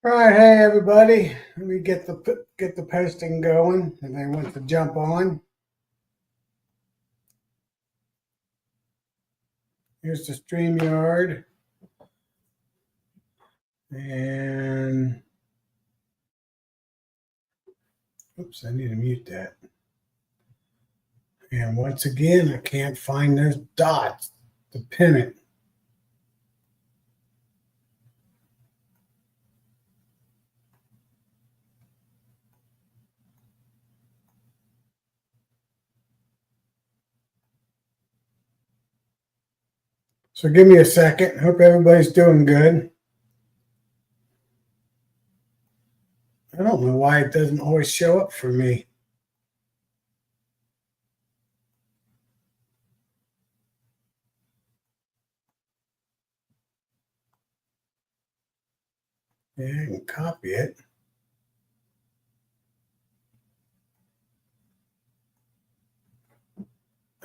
All right, hey everybody. Let me get the posting going, and I want to jump on. Here's the StreamYard, and oops, I need to mute that. And once again, I can't find those dots to pin it. So give me a second. Hope everybody's doing good. I don't know why it doesn't always show up for me. Yeah, I can copy it.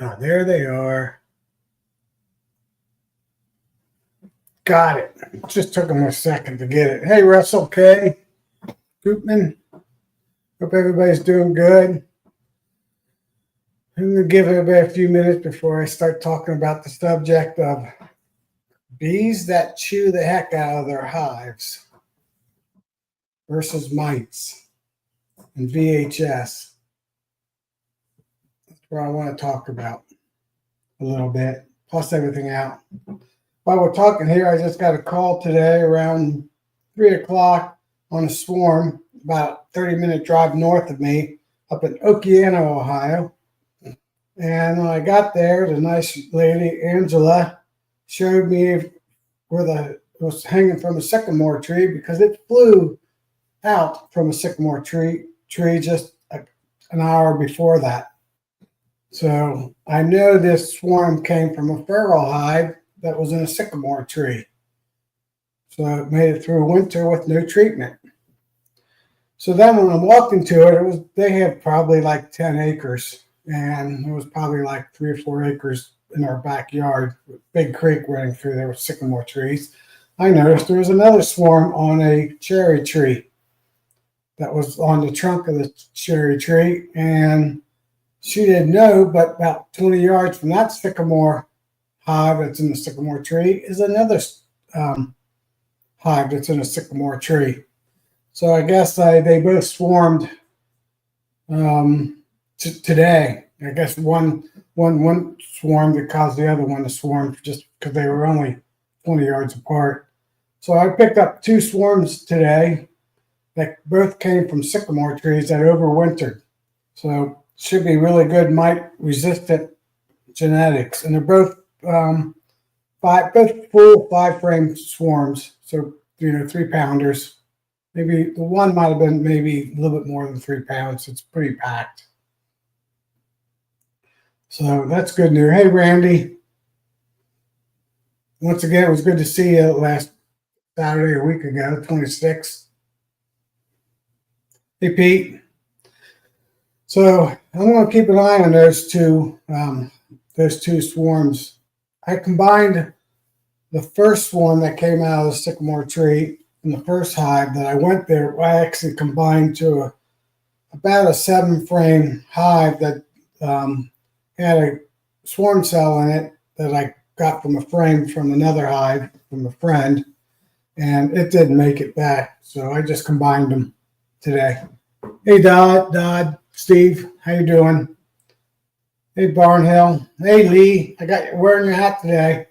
Ah, there they are. Got it. It just took them a second to get it. Hey, Russell K. Koopman. Hope everybody's doing good. I'm going to give everybody a few minutes before I start talking about the subject of bees that chew the heck out of their hives versus mites and VHS. That's what I want to talk about a little bit, plus everything out. While we're talking here, I just got a call today around 3 o'clock on a swarm about a 30-minute drive north of me up in Okeana, Ohio. And when I got there, the nice lady, Angela, showed me where it was hanging from a sycamore tree because it flew out from a sycamore tree just an hour before that. So I know this swarm came from a feral hive that was in a sycamore tree. So it made it through winter with no treatment. So then when I'm walking to it, they had probably like 10 acres. And it was probably like 3 or 4 acres in our backyard, big creek running through there with sycamore trees. I noticed there was another swarm on a cherry tree that was on the trunk of the cherry tree. And she didn't know, but about 20 yards from that sycamore hive that's in the sycamore tree is another hive that's in a sycamore tree. So I guess they both swarmed today. I guess one swarmed that caused the other one to swarm just because they were only 20 yards apart. So I picked up 2 swarms today that both came from sycamore trees that overwintered. So should be really good mite resistant genetics, and they're both both full 5-frame swarms. So 3-pounders. Maybe the one might have been maybe a little bit more than 3 pounds. It's pretty packed. So that's good news. Hey, Randy. Once again, it was good to see you last Saturday, a week ago, 26th. Hey, Pete. So I'm going to keep an eye on those two swarms. I combined the first swarm that came out of the sycamore tree in the first hive that I went there. I actually combined to about a 7-frame hive that had a swarm cell in it that I got from a frame from another hive from a friend, and it didn't make it back. So I just combined them today. Hey, Dodd, Steve, how you doing? Hey, Barnhill. Hey, Lee, I got you wearing your hat today.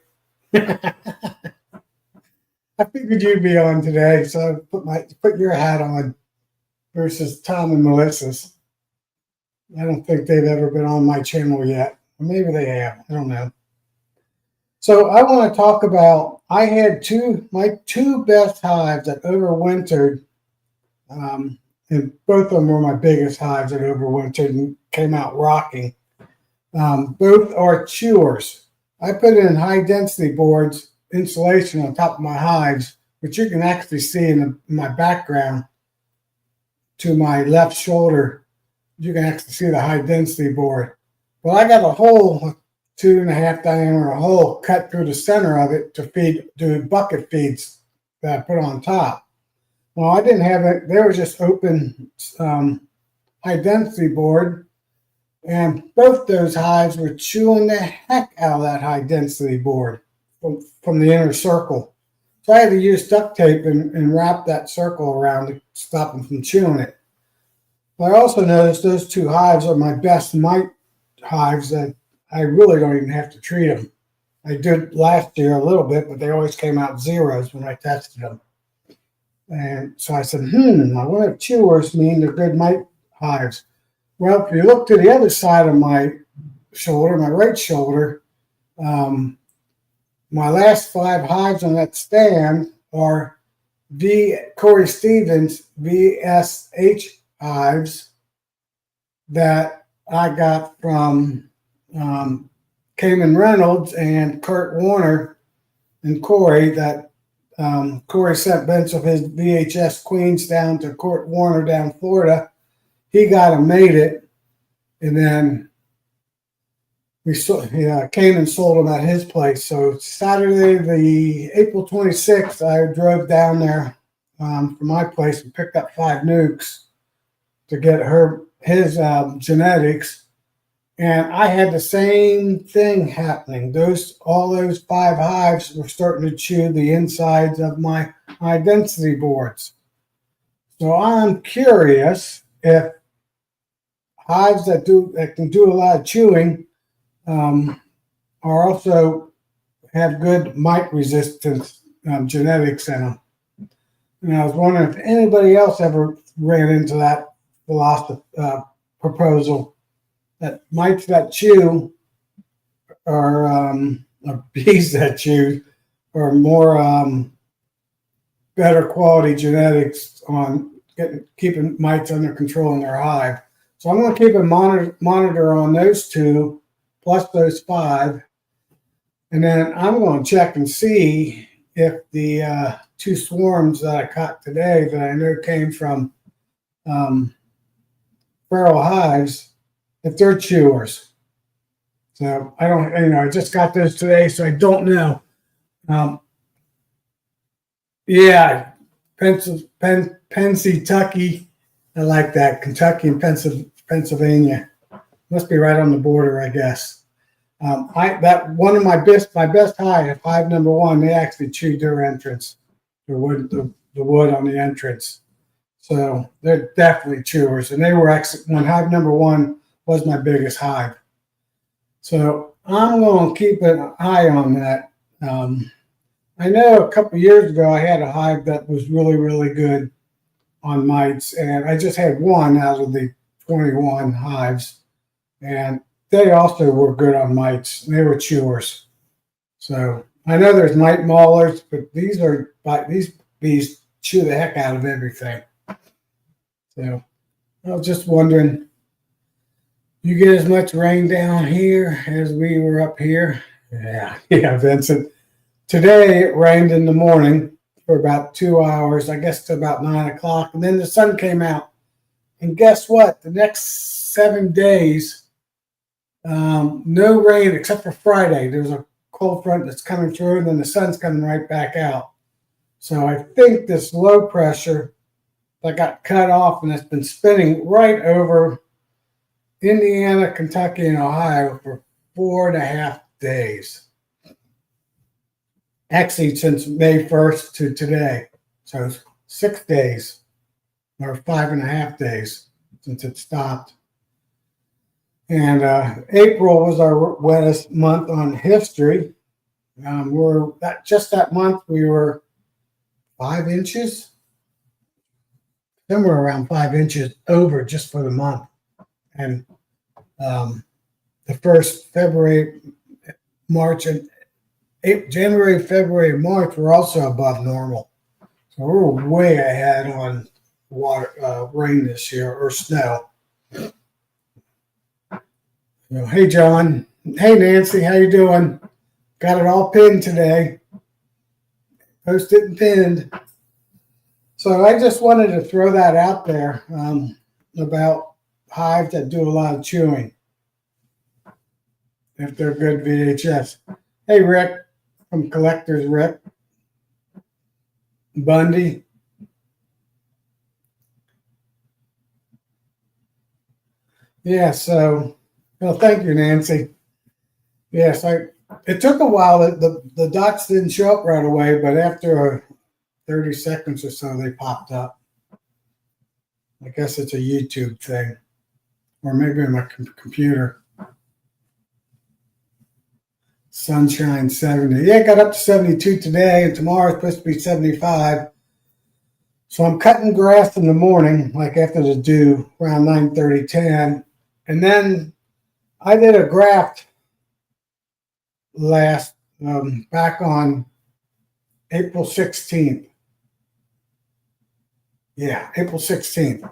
I figured you'd be on today, so I put your hat on versus Tom and Melissa's. I don't think they've ever been on my channel yet. Or maybe they have. I don't know. So I want to talk about, I had my two best hives that overwintered, and both of them were my biggest hives that overwintered and came out rocking. Both are chewers. I put in high density boards, insulation on top of my hives, which you can actually see in my background to my left shoulder. You can actually see the high density board. Well, I got a hole, 2.5 diameter hole cut through the center of it to do bucket feeds that I put on top. Well, I didn't have it. They were just open high density board, and both those hives were chewing the heck out of that high density board from the inner circle. So I had to use duct tape and wrap that circle around to stop them from chewing it. But I also noticed those two hives are my best mite hives that I really don't even have to treat them. I did last year a little bit, but they always came out zeros when I tested them. And so I said, I wonder if chewers mean they're good mite hives. Well, if you look to the other side of my shoulder, my right shoulder, my last 5 hives on that stand are Cory Stevens VSH hives that I got from Cayman Reynolds and Kurt Warner and Cory. That Cory sent a bunch of his VHS queens down to Kurt Warner down in Florida. He got them, made it, and then came and sold them at his place. So Saturday, the April 26th, I drove down there from my place and picked up 5 nukes to get his genetics, and I had the same thing happening. All those 5 hives were starting to chew the insides of my high density boards. So I'm curious if hives that can do a lot of chewing are also have good mite resistance genetics in them. And I was wondering if anybody else ever ran into that proposal that mites that chew or bees that chew are more better quality genetics on keeping mites under control in their hive. So I'm going to keep a monitor on those 2 plus those 5, and then I'm going to check and see if the 2 swarms that I caught today that I know came from feral hives, if they're chewers. So I don't, I just got those today, so I don't know. Yeah, Pennsylvania. I like that. Kentucky and Pennsylvania must be right on the border, I guess. That one of my best hive number 1. They actually chewed their entrance, the wood on the entrance. So they're definitely chewers, and they were actually when hive number 1 was my biggest hive. So I'm going to keep an eye on that. I know a couple of years ago I had a hive that was really, really good on mites, and I just had 1 out of the 21 hives, and they also were good on mites. They were chewers. So I know there's mite maulers, but these bees chew the heck out of everything. So I was just wondering, you get as much rain down here as we were up here? Yeah, Vincent. Today it rained in the morning for about 2 hours, I guess to about 9 o'clock, and then the sun came out. And guess what? The next 7 days, no rain except for Friday. There's a cold front that's coming through, and then the sun's coming right back out. So I think this low pressure that got cut off and it's been spinning right over Indiana, Kentucky, and Ohio for 4.5 days. Actually, since May 1st to today. So 6 days or 5.5 days since it stopped. And April was our wettest month on history. That month we were 5 inches, somewhere around 5 inches over just for the month. And the first February, March, and January, February, March were also above normal. So we're way ahead on rain this year, or snow. Hey, John. Hey, Nancy. How you doing? Got it all pinned today. Posted and pinned. So I just wanted to throw that out there about hives that do a lot of chewing, if they're good VHS. Hey, Rick from Collectors, Rick Bundy. Yeah, so, well, thank you, Nancy. Yes, it took a while. The dots didn't show up right away, but after 30 seconds or so, they popped up. I guess it's a YouTube thing, or maybe my computer. Sunshine 70. Yeah, it got up to 72 today, and tomorrow it's supposed to be 75. So I'm cutting grass in the morning, like after the dew, around 9:30, 10. And then I did a graft last, back on April 16th. Yeah, April 16th.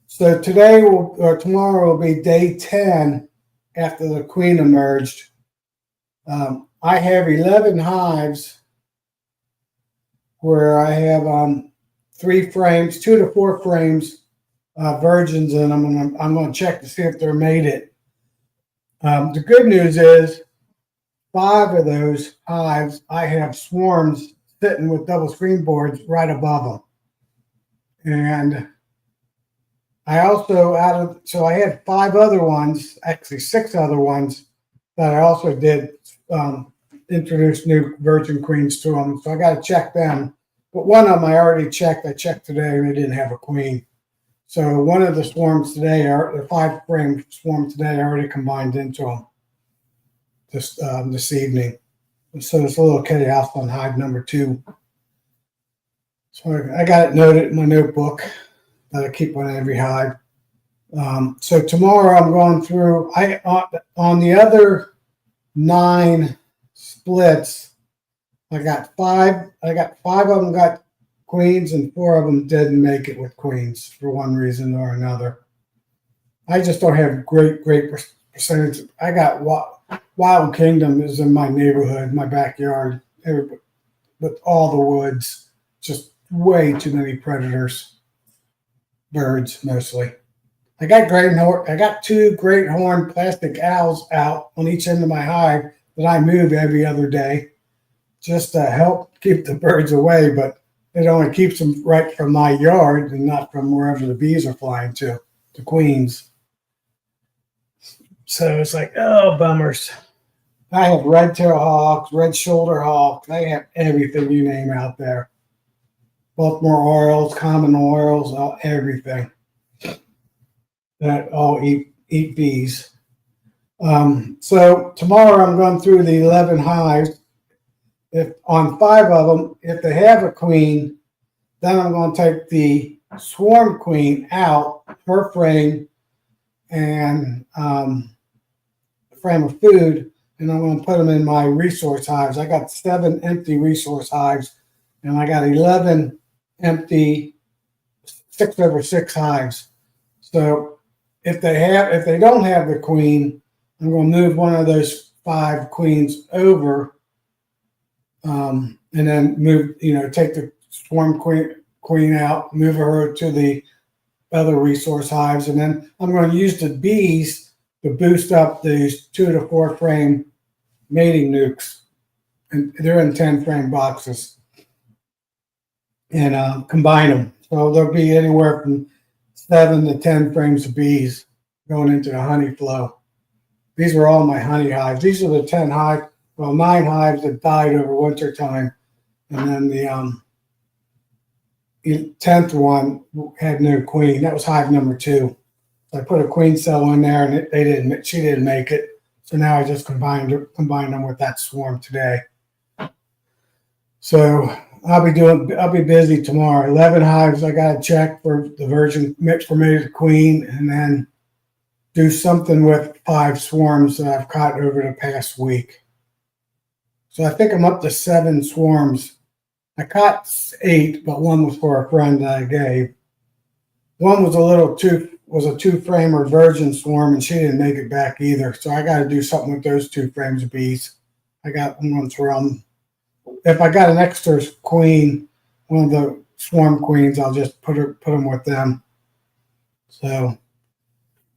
So today or tomorrow will be day 10 after the queen emerged. I have 11 hives where I have 3 frames, 2 to 4 frames, virgins in them. I'm going to check to see if they're mated. The good news is 5 of those hives, I have swarms sitting with double screen boards right above them. And I also, so I had 5 other ones, actually 6 other ones that I also did introduce new virgin queens to them. So I got to check them. But one of them I already checked. I checked today and they didn't have a queen. So one of the swarms today, the 5 frame swarm today, I already combined into them this evening. So it's a little chaos on hive number 2. So I got it noted in my notebook that I keep on every hive. So tomorrow I'm going through, on the other 9 splits, I got 5 of them got queens and 4 of them didn't make it with queens for one reason or another. I just don't have great percentage. I got Wild Kingdom is in my neighborhood, my backyard, with all the woods, just way too many predators, birds mostly. I got 2 great horn plastic owls out on each end of my hive that I move every other day just to help keep the birds away, but it only keeps them right from my yard and not from wherever the bees are flying to, the queens. So it's like, oh, bummers. I have red-tailed hawks, red-shoulder hawks. I have everything you name out there. Baltimore orioles, common orioles, everything. That all eat bees. So tomorrow I'm going through the 11 hives. If on 5 of them, if they have a queen, then I'm going to take the swarm queen out, her frame, and a frame of food, and I'm going to put them in my resource hives. I got 7 empty resource hives, and I got 11 empty 6/6 hives. So if they don't have the queen, I'm going to move one of those 5 queens over, and then take the swarm queen out, move her to the other resource hives, and then I'm going to use the bees to boost up these 2 to 4 frame mating nukes, and they're in 10 frame boxes, and combine them. So there'll be anywhere from 7 to 10 frames of bees going into the honey flow. These were all my honey hives. These are the 9 hives that died over winter time, and then the 10th one had no queen. That was hive number 2. So I put a queen cell in there, and she didn't make it. So now I just combined them with that swarm today. So I'll be busy tomorrow. 11 hives I got to check for the virgin mixed for mated queen, and then do something with 5 swarms that I've caught over the past week. So I think I'm up to 7 swarms. I caught 8, but 1 was for a friend that I gave. One was a 2-framer virgin swarm, and she didn't make it back either. So I got to do something with those 2 frames of bees. I got ones from. If I got an extra queen, one of the swarm queens, I'll just put them with them. So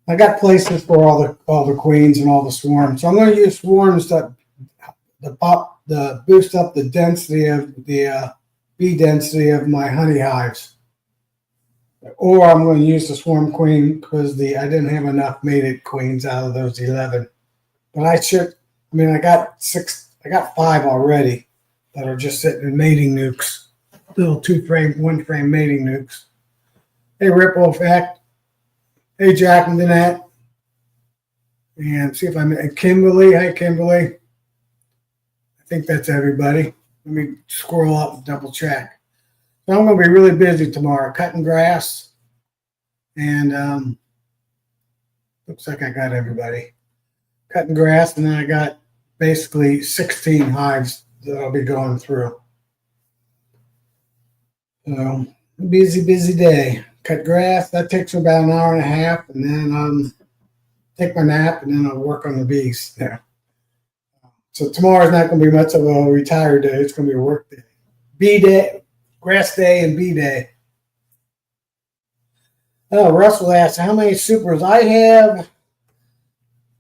I got places for all the queens and all the swarms. So I'm going to use swarms to boost up the density of the bee density of my honey hives. or I'm going to use the swarm queen because I didn't have enough mated queens out of those 11. But I got 5 already that are just sitting in mating nukes, little 1 frame mating nukes. Hey, Ripple Effect. Hey, Jack and Danette. And see if I'm Kimberly. Hey, Kimberly. I think that's everybody. Let me scroll up and double check. So I'm going to be really busy tomorrow, cutting grass. And looks like I got everybody. Cutting grass, and then I got basically 16 hives that I'll be going through. So, busy day. Cut grass, that takes about an hour and a half, and then take my nap, and then I'll work on the bees. Yeah. So tomorrow's not going to be much of a retired day. It's going to be a work day. Bee day, grass day, and bee day. Oh, Russell asked how many supers I have.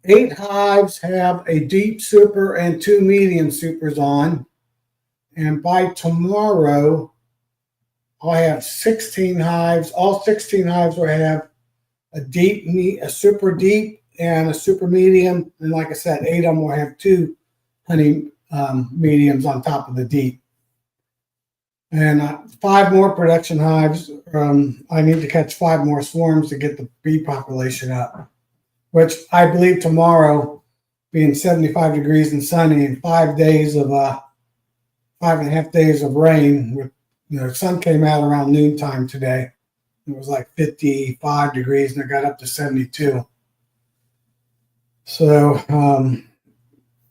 8 hives have a deep super and 2 medium supers on. And by tomorrow, I'll have 16 hives. All 16 hives will have a super deep and a super medium. And like I said, 8 of them will have 2 honey mediums on top of the deep. And 5 more production hives. I need to catch 5 more swarms to get the bee population up, which I believe tomorrow, being 75 degrees and sunny, and 5 days of 5.5 days of rain. With the sun came out around noontime today. It was like 55 degrees, and it got up to 72. So,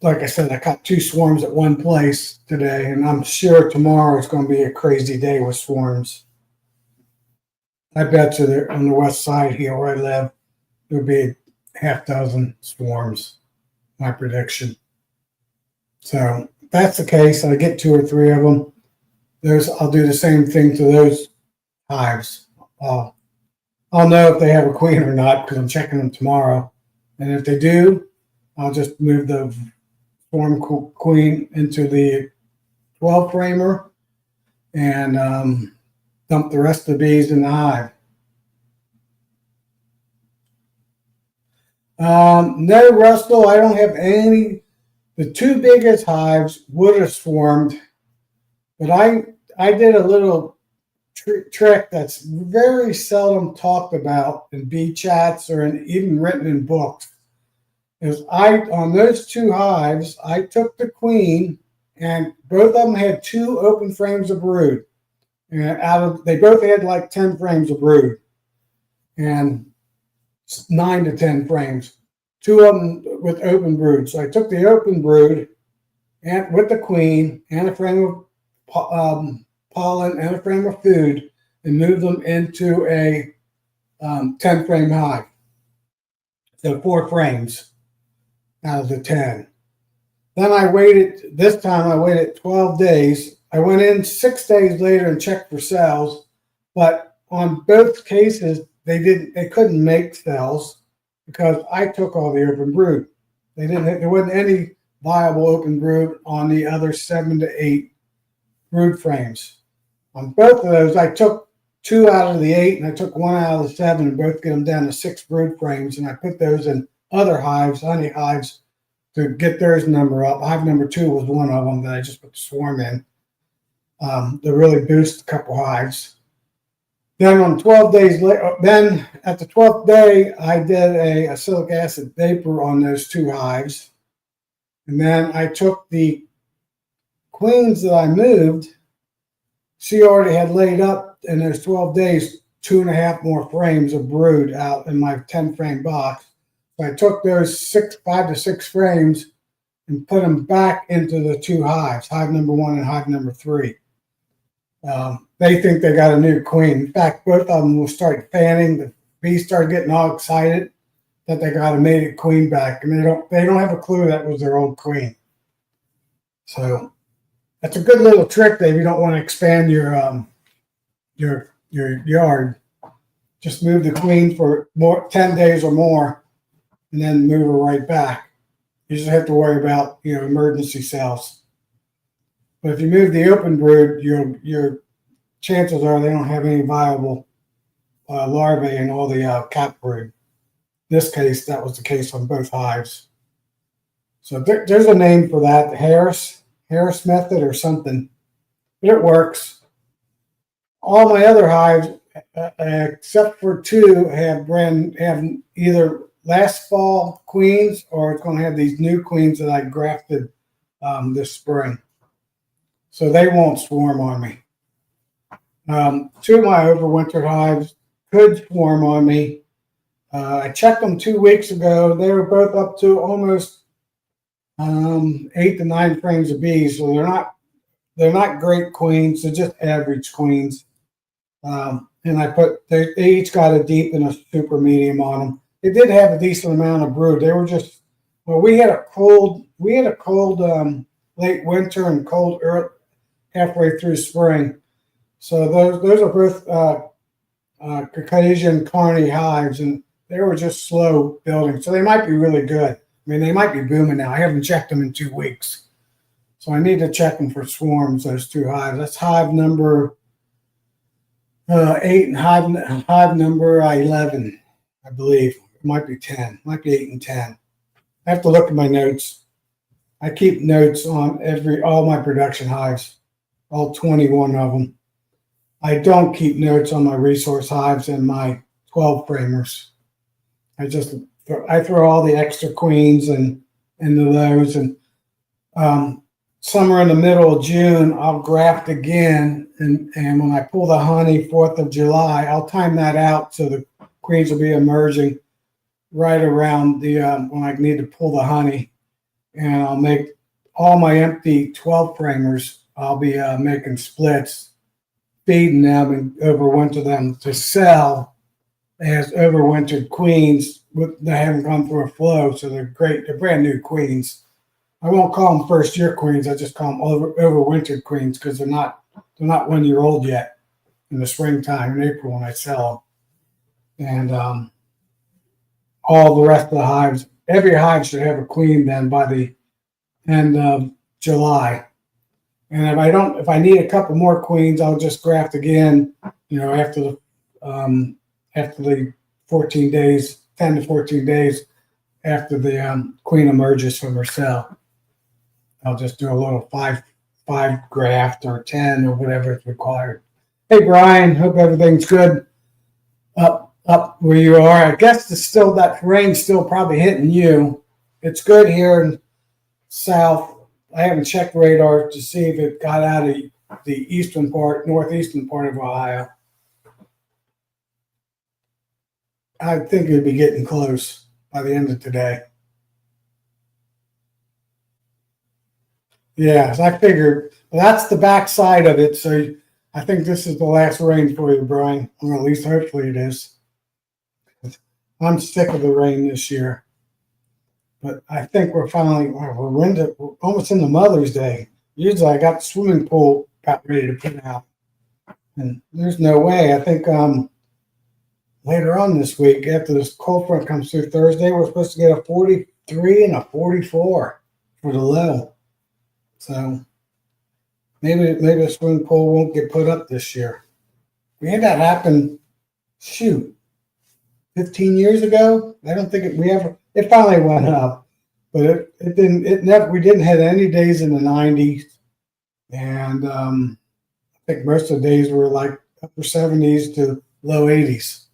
like I said, I caught 2 swarms at one place today, and I'm sure tomorrow is going to be a crazy day with swarms. I bet you on the west side here where I live, there'll be half dozen swarms, my prediction. So if that's the case, I get 2 or 3 of them. I'll do the same thing to those hives. I'll know if they have a queen or not because I'm checking them tomorrow. And if they do, I'll just move the swarm queen into the 12 framer and dump the rest of the bees in the hive. No, Russell, I don't have any. The 2 biggest hives would have swarmed, but I did a little trick that's very seldom talked about in bee chats or even written in books. Is on those 2 hives, I took the queen, and both of them had 2 open frames of brood, and they both had like 10 frames of brood, and 9 to 10 frames. 2 of them with open brood. So I took the open brood and with the queen and a frame of pollen and a frame of food and moved them into a 10 frame hive. So 4 frames out of the 10. Then this time I waited 12 days. I went in 6 days later and checked for cells, but on both cases, they couldn't make cells because I took all the open brood. There wasn't any viable open brood on the other 7 to 8 brood frames. On both of those, I took 2 out of the 8 and I took 1 out of the 7 and both get them down to 6 brood frames. And I put those in other hives, honey hives, to get theirs number up. Hive number 2 was one of them that I just put the swarm in to really boost a couple hives. Then on 12 days later, then at the 12th day, I did a acrylic acid vapor on those 2 hives. And then I took the queens that I moved. She already had laid up in those 12 days 2.5 more frames of brood out in my 10 frame box. So I took those 5 to 6 frames and put them back into the 2 hives, hive number 1 and hive number 3. They think they got a new queen. In fact, both of them will start fanning. The bees started getting all excited that they got a mated queen back, and they don't have a clue that was their old queen. So that's a good little trick, Dave. You don't want to expand your yard. Just move the queen for 10 days or more, and then move her right back. You just have to worry about emergency cells. But if you move the open brood, your chances are they don't have any viable larvae and all the cap brood. In this case, that was the case on both hives. So there's a name for that, the Harris method or something. But it works. All my other hives, except for two, have either last fall queens or it's going to have these new queens that I grafted this spring. So they won't swarm on me. Two of my overwintered hives could swarm on me. I checked them 2 weeks ago. They were both up to almost 8 to 9 frames of bees. So they're not great queens. They're just average queens. And they each got a deep and a super medium on them. They did have a decent amount of brood. They were just, well, we had a cold late winter and cold early, halfway through spring. So those are both Caucasian Colony hives, and they were just slow building. So they might be really good. I mean, they might be booming now. I haven't checked them in 2 weeks. So I need to check them for swarms, those two hives. That's hive number 8 and hive number 11, I believe. It might be 10. It might be 8 and 10. I have to look at my notes. I keep notes on all my production hives, all 21 of them. I don't keep notes on my resource hives and my 12 framers. I throw all the extra queens and into those, and somewhere in the middle of June I'll graft again, and when I pull the honey 4th of July, I'll time that out so the queens will be emerging right around the when I need to pull the honey, and I'll make all my empty 12 framers. I'll be making splits, feeding them and overwinter them to sell as overwintered queens that haven't gone through a flow. So they're great. They're brand new queens. I won't call them first year queens. I just call them overwintered queens because they're not 1 year old yet in the springtime in April when I sell them. And all the rest of the hives, every hive should have a queen then by the end of July. And if I need a couple more queens, I'll just graft again, after the 14 days, 10 to 14 days after the queen emerges from her cell. I'll just do a little five graft or 10 or whatever is required. Hey, Brian, hope everything's good up where you are. I guess that rain's still probably hitting you. It's good here in south. I haven't checked radar to see if it got out of the northeastern part of Ohio. I think it'd be getting close by the end of today. Yeah, so I figured that's the back side of it. So I think this is the last rain for you, Brian, or at least hopefully it is. I'm sick of the rain this year. But I think we're almost into Mother's Day. Usually I got the swimming pool about ready to put out. And there's no way. I think later on this week, after this cold front comes through Thursday, we're supposed to get a 43 and a 44 for the low. So maybe the swimming pool won't get put up this year. We had that happen, 15 years ago. I don't think it finally went up, but it didn't. We didn't have any days in the 90s, and I think most of the days were like upper 70s to low 80s.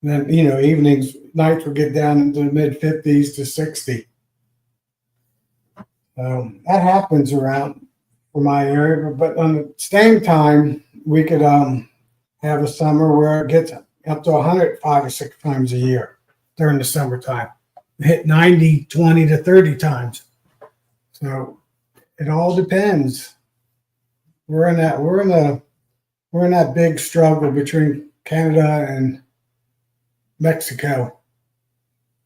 And then nights would get down into the mid 50s to 60. That happens around for my area, but on the same time, we could have a summer where it gets up to 100 5 or 6 times a year during the summertime. Hit 90, 20 to 30 times. So it all depends. We're in that big struggle between Canada and Mexico,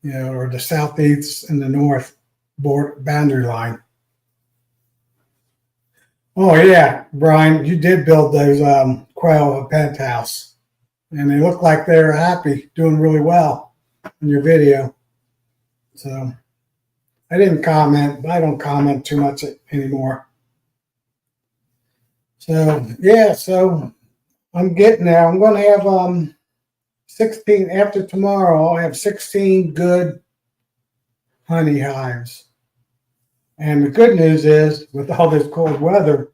or the southeast and the north boundary line. Oh yeah, Brian, you did build those quail a penthouse, and they look like they're happy, doing really well in your video. So I didn't comment, but I don't comment too much anymore. So yeah, I'm getting there. I'm going to have 16 after tomorrow. I'll have 16 good honey hives. And the good news is, with all this cold weather,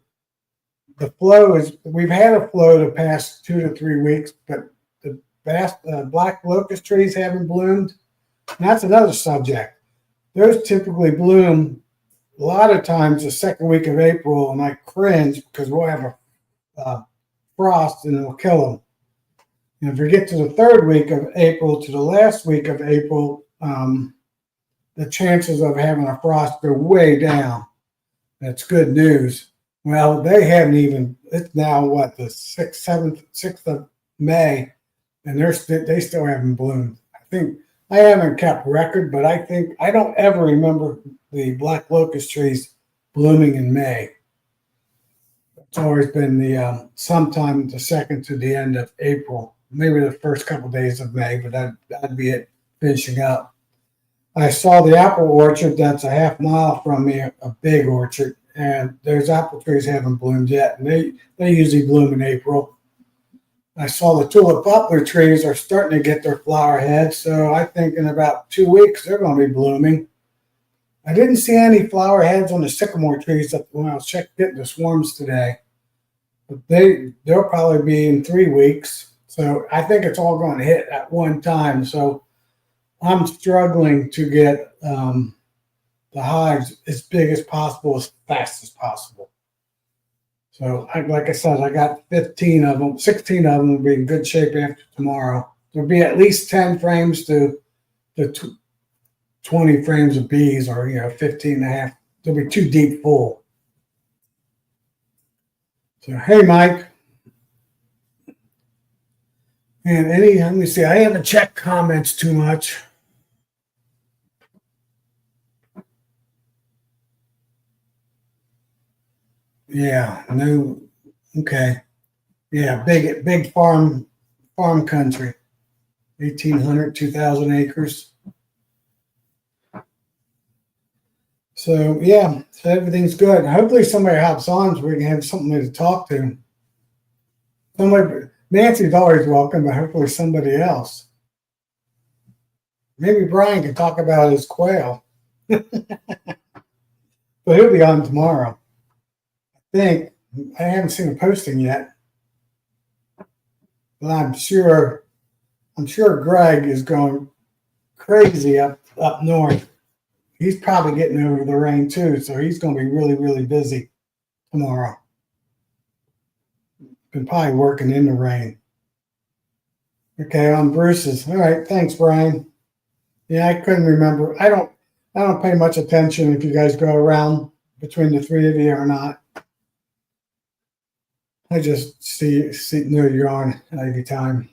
the flow is, we've had a flow the past 2 to 3 weeks, but the black locust trees haven't bloomed. And that's another subject. Those typically bloom a lot of times the second week of April, and I cringe because we'll have a frost and it'll kill them. And if we get to the third week of April to the last week of April, the chances of having a frost go way down. That's good news. Well, they haven't even, it's now what, the 6th of May, and they still haven't bloomed. I think, I haven't kept record, but I don't ever remember the black locust trees blooming in May. It's always been the sometime the second to the end of April, maybe the first couple of days of May, but that'd be it finishing up. I saw the apple orchard that's a half mile from me, a big orchard, and those apple trees haven't bloomed yet, and they usually bloom in April. I saw the tulip poplar trees are starting to get their flower heads, so I think in about 2 weeks they're going to be blooming. I didn't see any flower heads on the sycamore trees when I was getting the swarms today, but they'll probably be in 3 weeks. So I think it's all going to hit at one time. So I'm struggling to get the hives as big as possible, as fast as possible. So, like I said, I got 15 of them. 16 of them will be in good shape after tomorrow. There'll be at least 10 frames to 20 frames of bees, or 15 and a half. They'll be too deep full. So, hey, Mike. And let me see. I haven't checked comments too much. Yeah, no, okay. Yeah, big farm country. 1,800, 2,000 acres. So yeah, so everything's good. Hopefully somebody hops on so we can have something to talk to. Nancy's always welcome, but hopefully somebody else. Maybe Brian can talk about his quail. But he'll be on tomorrow. I haven't seen a posting yet, but I'm sure Greg is going crazy up north. He's probably getting over the rain too, so he's going to be really, really busy tomorrow. Been probably working in the rain. Okay, on Bruce's. All right, thanks, Brian. Yeah, I couldn't remember. I don't pay much attention if you guys go around between the three of you or not. I just know you're on every time,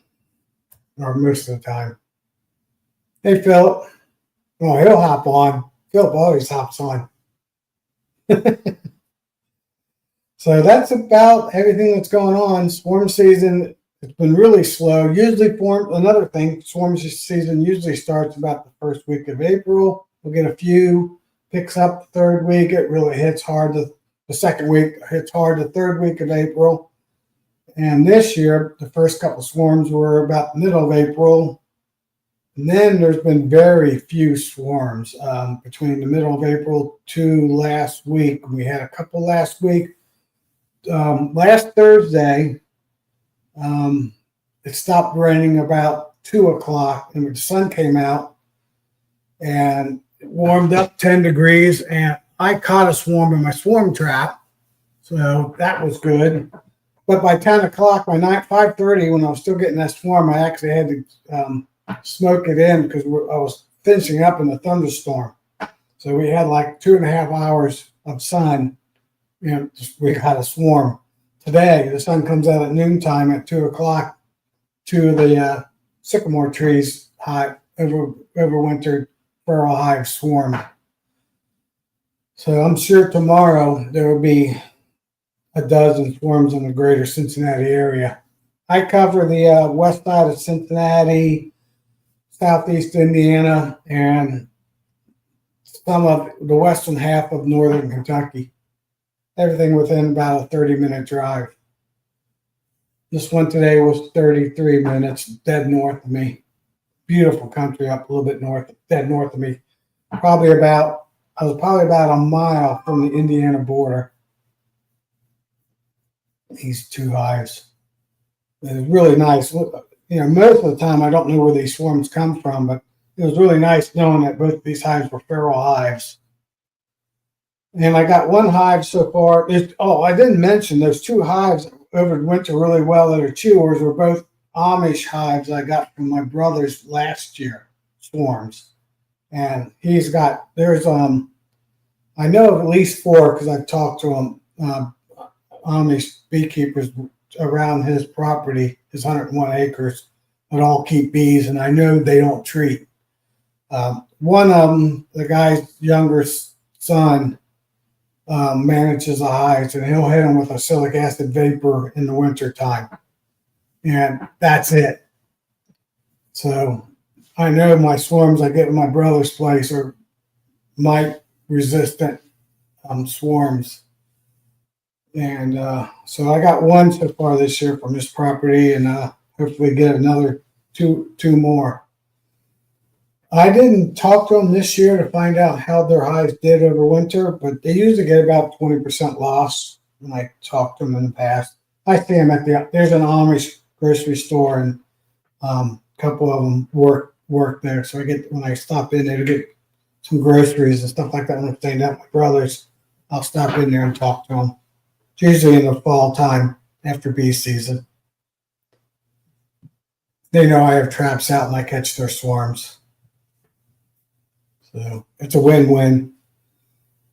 or most of the time. Hey, Philip. Oh, he'll hop on. Philip always hops on. So that's about everything that's going on. Swarm season, it's been really slow. Another thing, swarm season usually starts about the first week of April. We'll get a few, picks up the third week. It really hits hard. The second week hits hard the third week of April. And this year, the first couple swarms were about the middle of April. And then there's been very few swarms between the middle of April to last week. We had a couple last week. Last Thursday, it stopped raining about 2 o'clock, and the sun came out, and it warmed up 10 degrees, and I caught a swarm in my swarm trap, so that was good. But by 10 o'clock, by 5:30, when I was still getting that swarm, I actually had to smoke it in because I was finishing up in a thunderstorm. So we had like 2.5 hours of sun. We got a swarm. Today, the sun comes out at noontime at 2 o'clock to the sycamore trees overwintered feral hive swarm. So I'm sure tomorrow there will be a dozen swarms in the greater Cincinnati area. I cover the west side of Cincinnati, southeast Indiana, and some of the western half of northern Kentucky. Everything within about a 30-minute drive. This one today was 33 minutes, dead north of me. Beautiful country up a little bit north, dead north of me. I was probably about a mile from the Indiana border. These two hives. It was really nice. Most of the time I don't know where these swarms come from, but it was really nice knowing that both of these hives were feral hives. And I got one hive so far. I didn't mention those two hives overwinter really well that are chewers were both Amish hives I got from my brother's last year, swarms. And I know of at least 4 because I've talked to him, Amish beekeepers around his property, his 101 acres, that all keep bees, and I know they don't treat. One of them, the guy's younger son, manages the hives, and he'll hit them with acylic acid vapor in the winter time, and that's it. So I know my swarms I get in my brother's place are mite resistant swarms, and so I got one so far this year from this property, and hopefully get another two more. I didn't talk to them this year to find out how their hives did over winter, but they usually get about 20% loss when I talked to them in the past. I see them there's an Amish grocery store, and a couple of them work there. So when I stop in there to get some groceries and stuff like that, when I'm staying at my brother's, I'll stop in there and talk to them. It's usually in the fall time after bee season. They know I have traps out and I catch their swarms. So it's a win-win.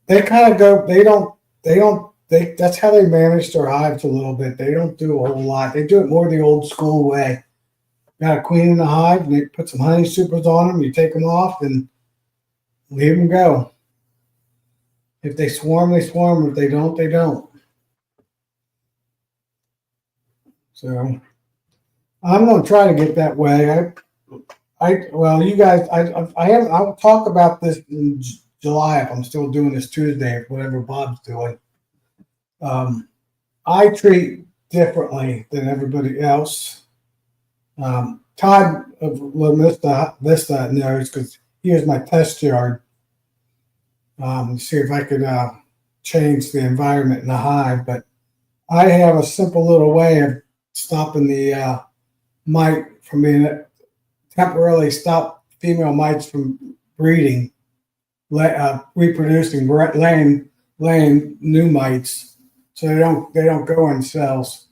They kind of that's how they manage their hives a little bit. They don't do a whole lot. They do it more the old school way. Got a queen in the hive, and they put some honey supers on them. You take them off and leave them go. If they swarm, they swarm. If they don't, they don't. So I'm going to try to get that way. You guys, I'll talk about this in July if I'm still doing this Tuesday, whatever Bob's doing. I treat differently than everybody else. Todd of La Vista knows because he was my test yard. See if I could change the environment in the hive, but I have a simple little way of stopping the mite from being temporarily stop female mites from breeding, reproducing, laying new mites, so they don't go in cells.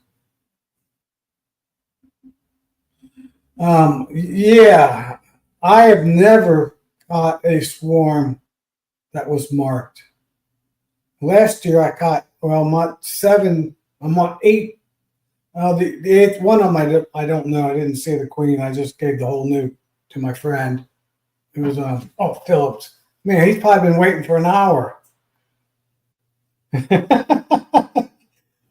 Yeah, I have never caught a swarm that was marked. Last year I caught I'm on 8. The 8th one of them I don't know. I didn't see the queen. I just gave the whole nuke to my friend. It was Phillips. Man, he's probably been waiting for an hour.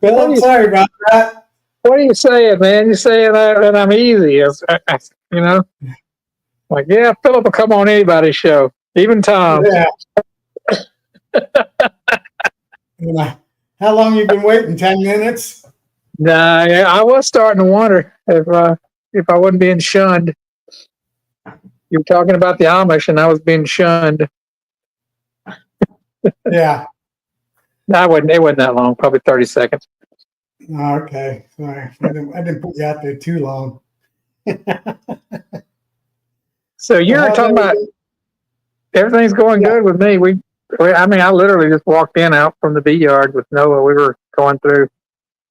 Phillips, sorry about that. What are you saying, man? You're saying that I'm easy, you know? Like, yeah, Philip will come on anybody's show, even Tom. Yeah. How long you been waiting? 10 minutes? Nah, I was starting to wonder if I wasn't being shunned. You were talking about the Amish, and I was being shunned. Yeah. No, it wasn't that long, probably 30 seconds. Oh, okay. Sorry. I didn't put you out there too long. So you're talking about everything's going good with me. I literally just walked out from the bee yard with Noah. We were going through.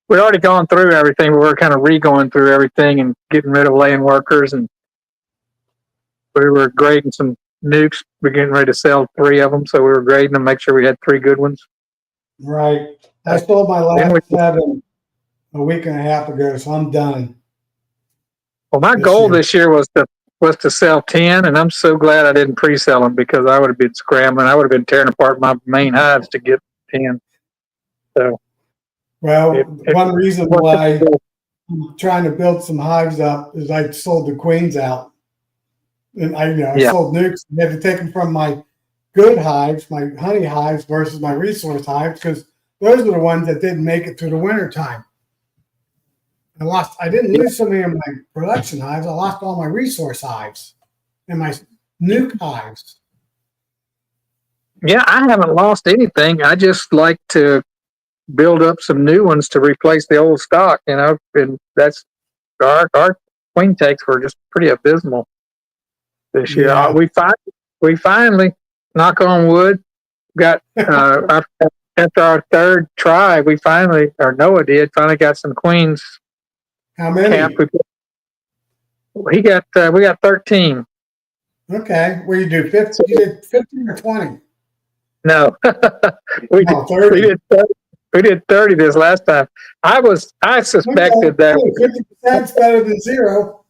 We'd already gone through everything, but we were kind of re-going through everything and getting rid of laying workers, and we were grading some nukes. We're getting ready to sell 3 of them, so we were grading them, make sure we had 3 good ones. Right. I sold my last 7 a week and a half ago, so I'm done. Well, my goal this year was to sell 10, and I'm so glad I didn't pre-sell them because I would have been scrambling. I would have been tearing apart my main hives to get 10. So, one reason why I'm trying to build some hives up is I sold the queens out, and I sold nukes. I had to take them from my good hives, my honey hives, versus my resource hives because those are the ones that didn't make it through the winter time. I didn't lose so many of my production hives. I lost all my resource hives and my nuke hives. Yeah, I haven't lost anything. I just like to build up some new ones to replace the old stock, and that's our queen takes were just pretty abysmal this year. Yeah. We finally, knock on wood, got after our third try, we finally, or Noah did, finally got some queens. How many? We got 13. Okay. Well, you do 50, you did 15 or 20? No, we did 30. we did 30, we did 30 this last time. I suspected that 50% better than zero.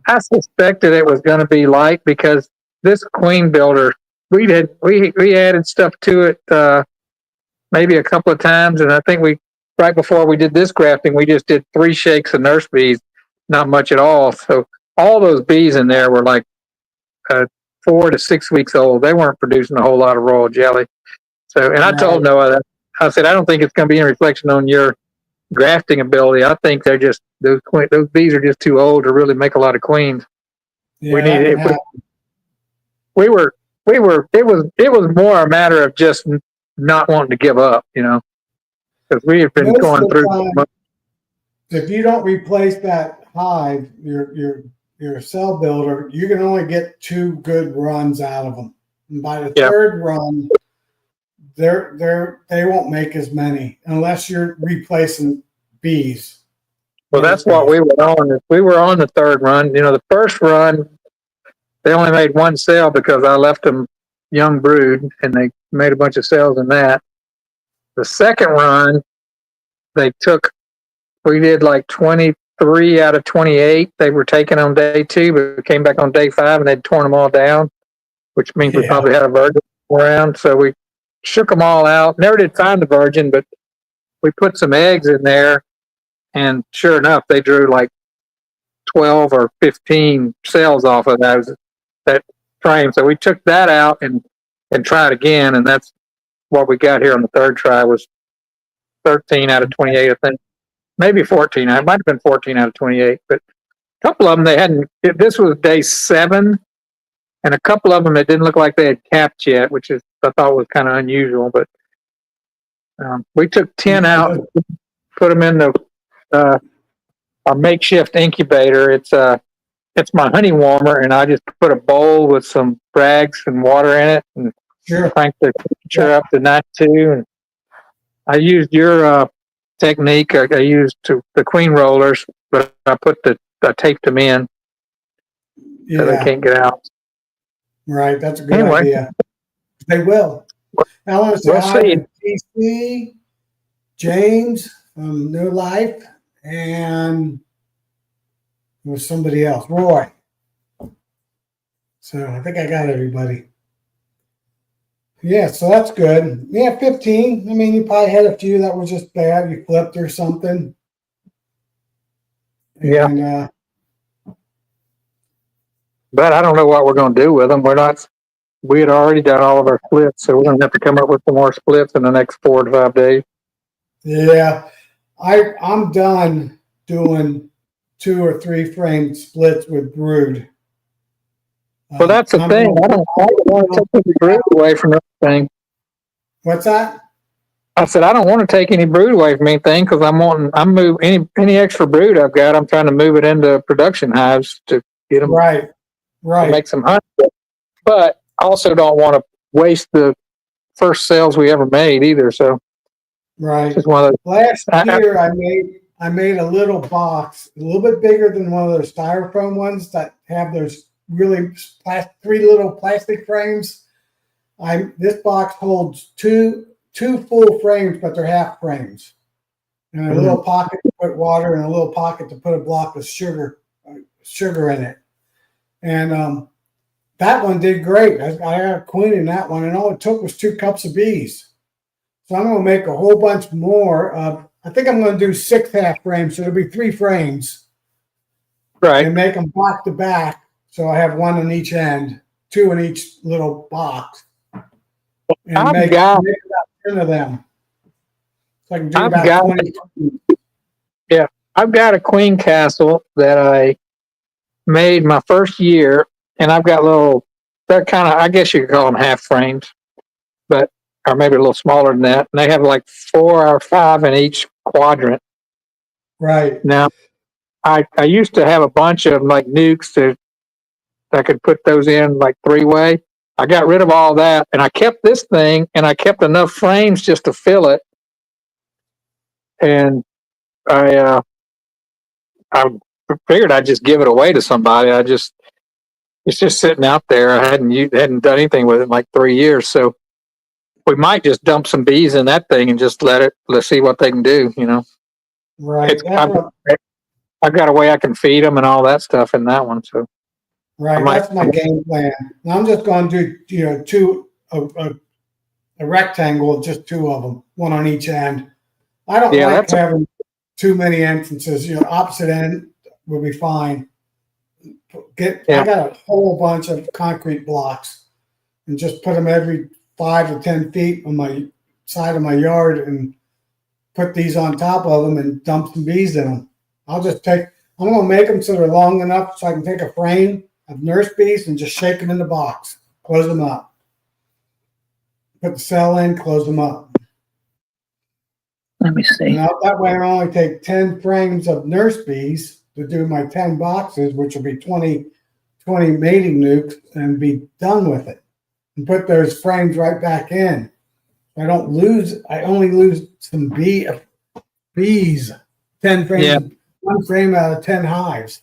I suspected it was going to be light because this queen builder, we added stuff to it maybe a couple of times, and I think right before we did this grafting, we just did 3 shakes of nurse bees, not much at all. So all those bees in there were like 4 to 6 weeks old. They weren't producing a whole lot of royal jelly. So, and I told Noah that, I said, I don't think it's going to be any reflection on your grafting ability. I think they're just those bees are just too old to really make a lot of queens. Yeah, We needed we were it was more a matter of just not wanting to give up, because we have been going through. If you don't replace that hive, your cell builder, you can only get 2 good runs out of them. And by the third run, they won't make as many unless you're replacing bees. Well, that's what we were on. We were on the third run. The first run, they only made 1 cell because I left them young brood, and they made a bunch of cells in that. The second run, we did like 23 out of 28. They were taken on day 2, but we came back on day 5 and they'd torn them all down, which means we probably had a virgin around. So we shook them all out. Never did find the virgin, but we put some eggs in there, and sure enough, they drew like 12 or 15 cells off of that frame. So we took that out and tried again, and that's what we got here on the third try was 13 out of 28, I think. Maybe 14. It might have been 14 out of 28, but a couple of them they hadn't. This was day 7, and a couple of them it didn't look like they had capped yet, which I thought was kind of unusual. But we took 10 out, put them in our makeshift incubator. It's my honey warmer, and I just put a bowl with some rags and water in it, and cranked the temperature up to 92. And I used your technique. I used the queen rollers, but I taped them in so they can't get out. Right, that's a good idea. They will. I want to say hi to TC, James from New Life, and there was somebody else, Roy. So I think I got everybody. Yeah, so that's good. Yeah, 15. I mean, you probably had a few that were just bad. You flipped or something. Yeah. But I don't know what we're going to do with them. We had already done all of our splits, so we're going to have to come up with some more splits in the next 4 to 5 days. Yeah, I'm done doing 2 or 3 frame splits with brood. Well, that's the thing. I don't want to take any brood away from anything. What's that? I said I don't want to take any brood away from anything because I'm moving any extra brood I've got. I'm trying to move it into production hives to get them right, to make some honey. But I also don't want to waste the first cells we ever made either. So right. Just one of those. Last year I made a little box, a little bit bigger than one of those styrofoam ones that have those really 3 little plastic frames. This box holds two full frames, but they're half frames, and a little pocket to put water and a little pocket to put a block of sugar in it. And that one did great. I got a queen in that one, and all it took was 2 cups of bees. So I'm going to make a whole bunch more. I think I'm going to do 6 half frames, so it'll be 3 frames. Right. And make them back to back. So I have 1 on each end, 2 in each little box. And make about 10 of them. So I can do about 20. Yeah. I've got a queen castle that I made my first year, and I've got they're kind of, I guess you could call them half frames, but, or maybe a little smaller than that. And they have like 4 or 5 in each quadrant. Right. Now, I used to have a bunch of like nukes that I could put those in like 3-way. I got rid of all that, and I kept this thing, and I kept enough frames just to fill it. And I figured I'd just give it away to somebody. It's just sitting out there. I hadn't done anything with it in like 3 years, so we might just dump some bees in that thing and just let's see what they can do. Right. I've got a way I can feed them and all that stuff in that one. So Right. That's my game plan. Now I'm just going to do, a rectangle, just 2 of them, one on each end. I don't like having too many entrances. Opposite end will be fine. I got a whole bunch of concrete blocks and just put them every 5 to 10 feet on my side of my yard and put these on top of them and dump some bees in them. I'm going to make them so they're long enough so I can take a frame of nurse bees and just shake them in the box, close them up. Put the cell in, close them up. Let me see. Now, that way I only take 10 frames of nurse bees to do my 10 boxes, which will be 20 mating nukes, and be done with it. And put those frames right back in. I only lose some bees, 10 frames, yeah. 1 frame out of 10 hives,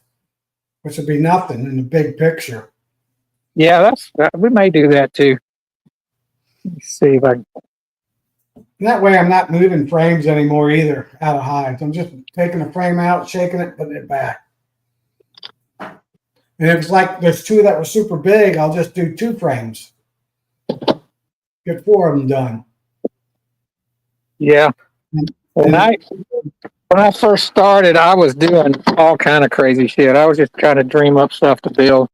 which would be nothing in the big picture. Yeah, we may do that too. Let's see if I can. That way I'm not moving frames anymore either out of hives. I'm just taking a frame out, shaking it, putting it back. And if it's like there's 2 that were super big, I'll just do 2 frames. Get 4 of them done. Yeah. When I first started, I was doing all kind of crazy shit. I was just trying to dream up stuff to build.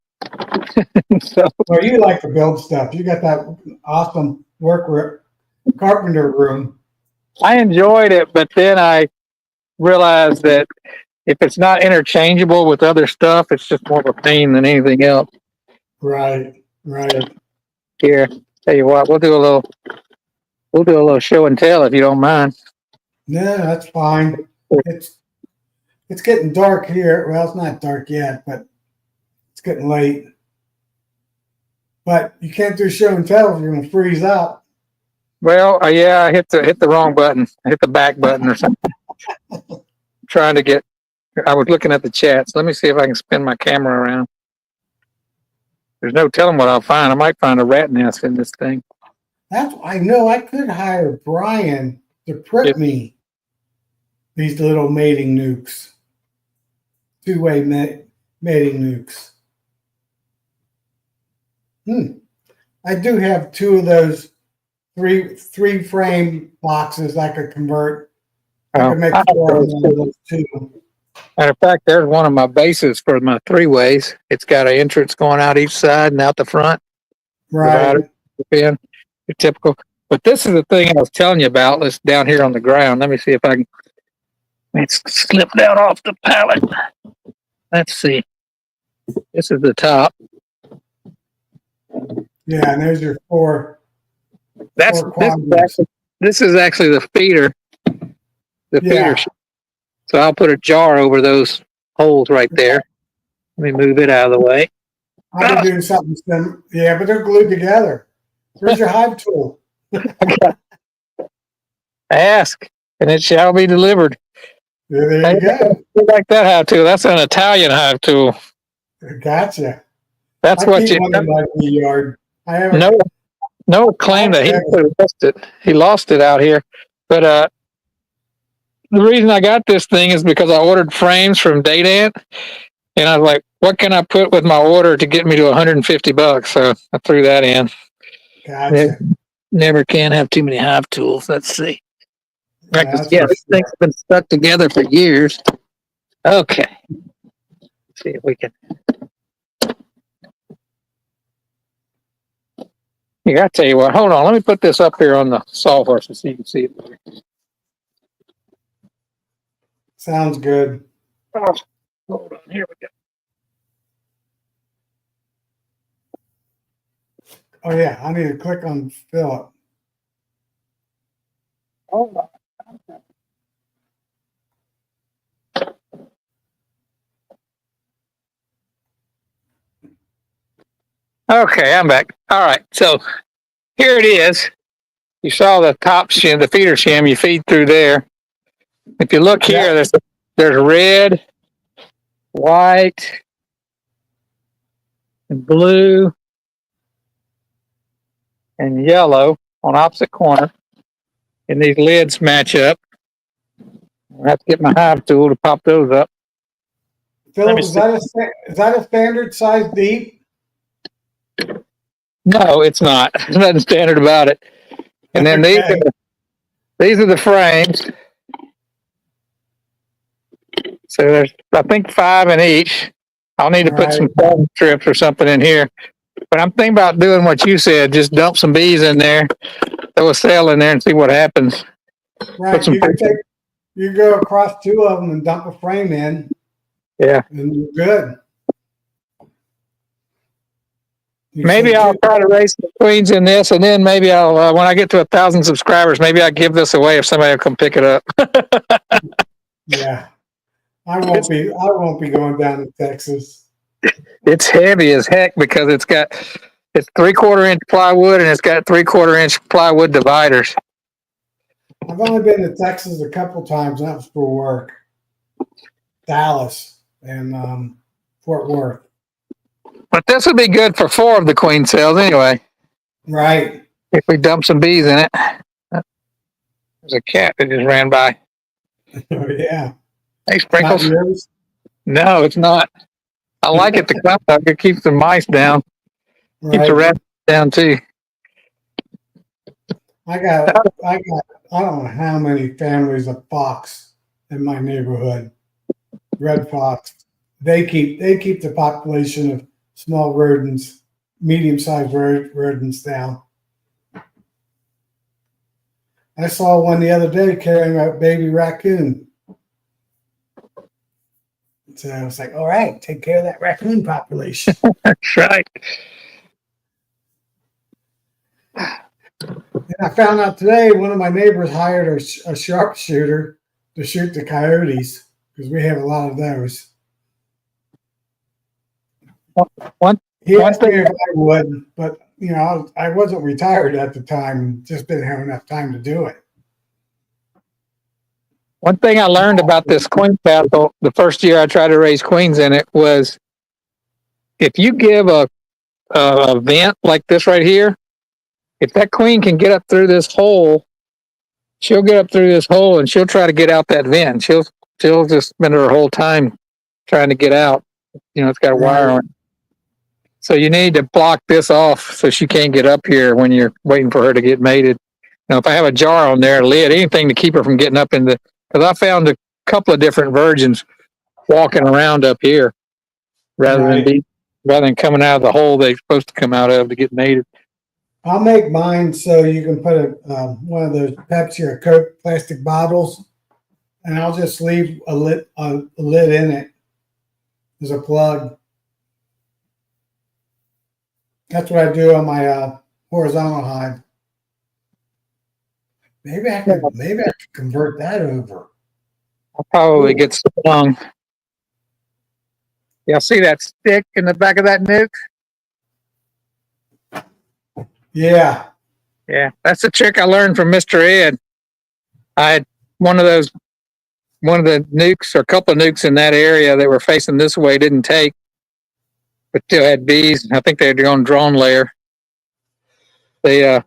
Well, you like to build stuff. You got that awesome carpenter room. I enjoyed it, but then I realized that if it's not interchangeable with other stuff, it's just more of a pain than anything else. Right. Here, tell you what, we'll do a little show and tell if you don't mind. Yeah, that's fine. It's getting dark here. Well, it's not dark yet, but it's getting late. But you can't do show and tell if you're going to freeze up. Well, yeah, I hit the wrong button. I hit the back button or something. I was looking at the chats. Let me see if I can spin my camera around. There's no telling what I'll find. I might find a rat nest in this thing. I know. I could hire Brian to print me these little mating nukes. 2-way mating nukes. I do have 2 of those 3 frame boxes I could convert. I could make 4 of those 2. Matter of fact, there's one of my bases for my 3-ways. It's got an entrance going out each side and out the front. Right. You're typical. But this is the thing I was telling you about. It's down here on the ground. Let me see if I can. It's slipped down off the pallet. Let's see. This is the top. Yeah, and there's your 4. This is actually the feeder. Feeder. So I'll put a jar over those holes right there. Let me move it out of the way. I'll be doing something similar. Yeah, but they're glued together. Where's your hive tool? Ask, and it shall be delivered. Yeah, there you go. I like that hive tool. That's an Italian hive tool. Gotcha. That's what you. One in my yard. No claim that he lost it. He lost it out here, but the reason I got this thing is because I ordered frames from Datant, and I was like, "What can I put with my order to get me to $150?" So I threw that in. Gotcha. Never can have too many hive tools. Let's see. This thing's been stuck together for years. Okay. Let's see if we can. Yeah, I tell you what. Hold on. Let me put this up here on the sawhorse so you can see it. Sounds good. Oh, hold on, here we go. Oh yeah, I need to click on Philip. Hold on. Okay, I'm back. All right, so here it is. You saw the top shim, the feeder shim. You feed through there. If you look here, there's red, white, and blue, and yellow on opposite corner, and these lids match up. I have to get my hive tool to pop those up. Philip, is that a standard size deep? No, it's not. There's nothing standard about it. And then Okay. these are the frames. So there's, I think, 5 in each. I'll need to put some foam strips or something in here. But I'm thinking about doing what you said. Just dump some bees in there, throw a cell in there, and see what happens. Right. You go across 2 of them and dump a frame in. Yeah. And you're good. Maybe I'll try to raise some queens in this, and then maybe I'll, when I get to 1,000 subscribers, maybe I'll give this away if somebody will come pick it up. Yeah. I won't be going down to Texas. It's heavy as heck because it's 3/4 inch plywood and it's got 3/4 inch plywood dividers. I've only been to Texas a couple times, and that was for work. Dallas and Fort Worth. But this would be good for 4 of the queen cells anyway. Right. If we dump some bees in it. There's a cat that just ran by. Oh, yeah. Hey, Sprinkles. No, it's not. I like it to come up. It keeps the mice down. Right. Keeps the rats down too. I don't know how many families of fox in my neighborhood. Red fox. They keep the population of small rodents, medium-sized rodents down. I saw one the other day carrying a baby raccoon. So I was like, all right, take care of that raccoon population. That's right. And I found out today one of my neighbors hired a sharpshooter to shoot the coyotes because we have a lot of those. He asked me if I would, but I wasn't retired at the time, just didn't have enough time to do it. One thing I learned about this queen battle the first year I tried to raise queens in it was if you give a vent like this right here, if that queen can get up through this hole, she'll get up through this hole and she'll try to get out that vent. She'll just spend her whole time trying to get out. It's got a wire on it. So you need to block this off so she can't get up here when you're waiting for her to get mated. Now, if I have a jar on there, a lid, anything to keep her from getting up in the, because I found a couple of different virgins walking around up here rather than coming out of the hole they're supposed to come out of to get mated. I'll make mine so you can put one of those Pepsi or Coke plastic bottles, and I'll just leave a lid in it as a plug. That's what I do on my horizontal hive. Maybe I could convert that over. I'll probably get stung. Y'all see that stick in the back of that nuke? Yeah. Yeah, that's a trick I learned from Mr. Ed. I had one of the nukes or a couple of nukes in that area that were facing this way didn't take, but still had bees. I think they had on drone layer. They,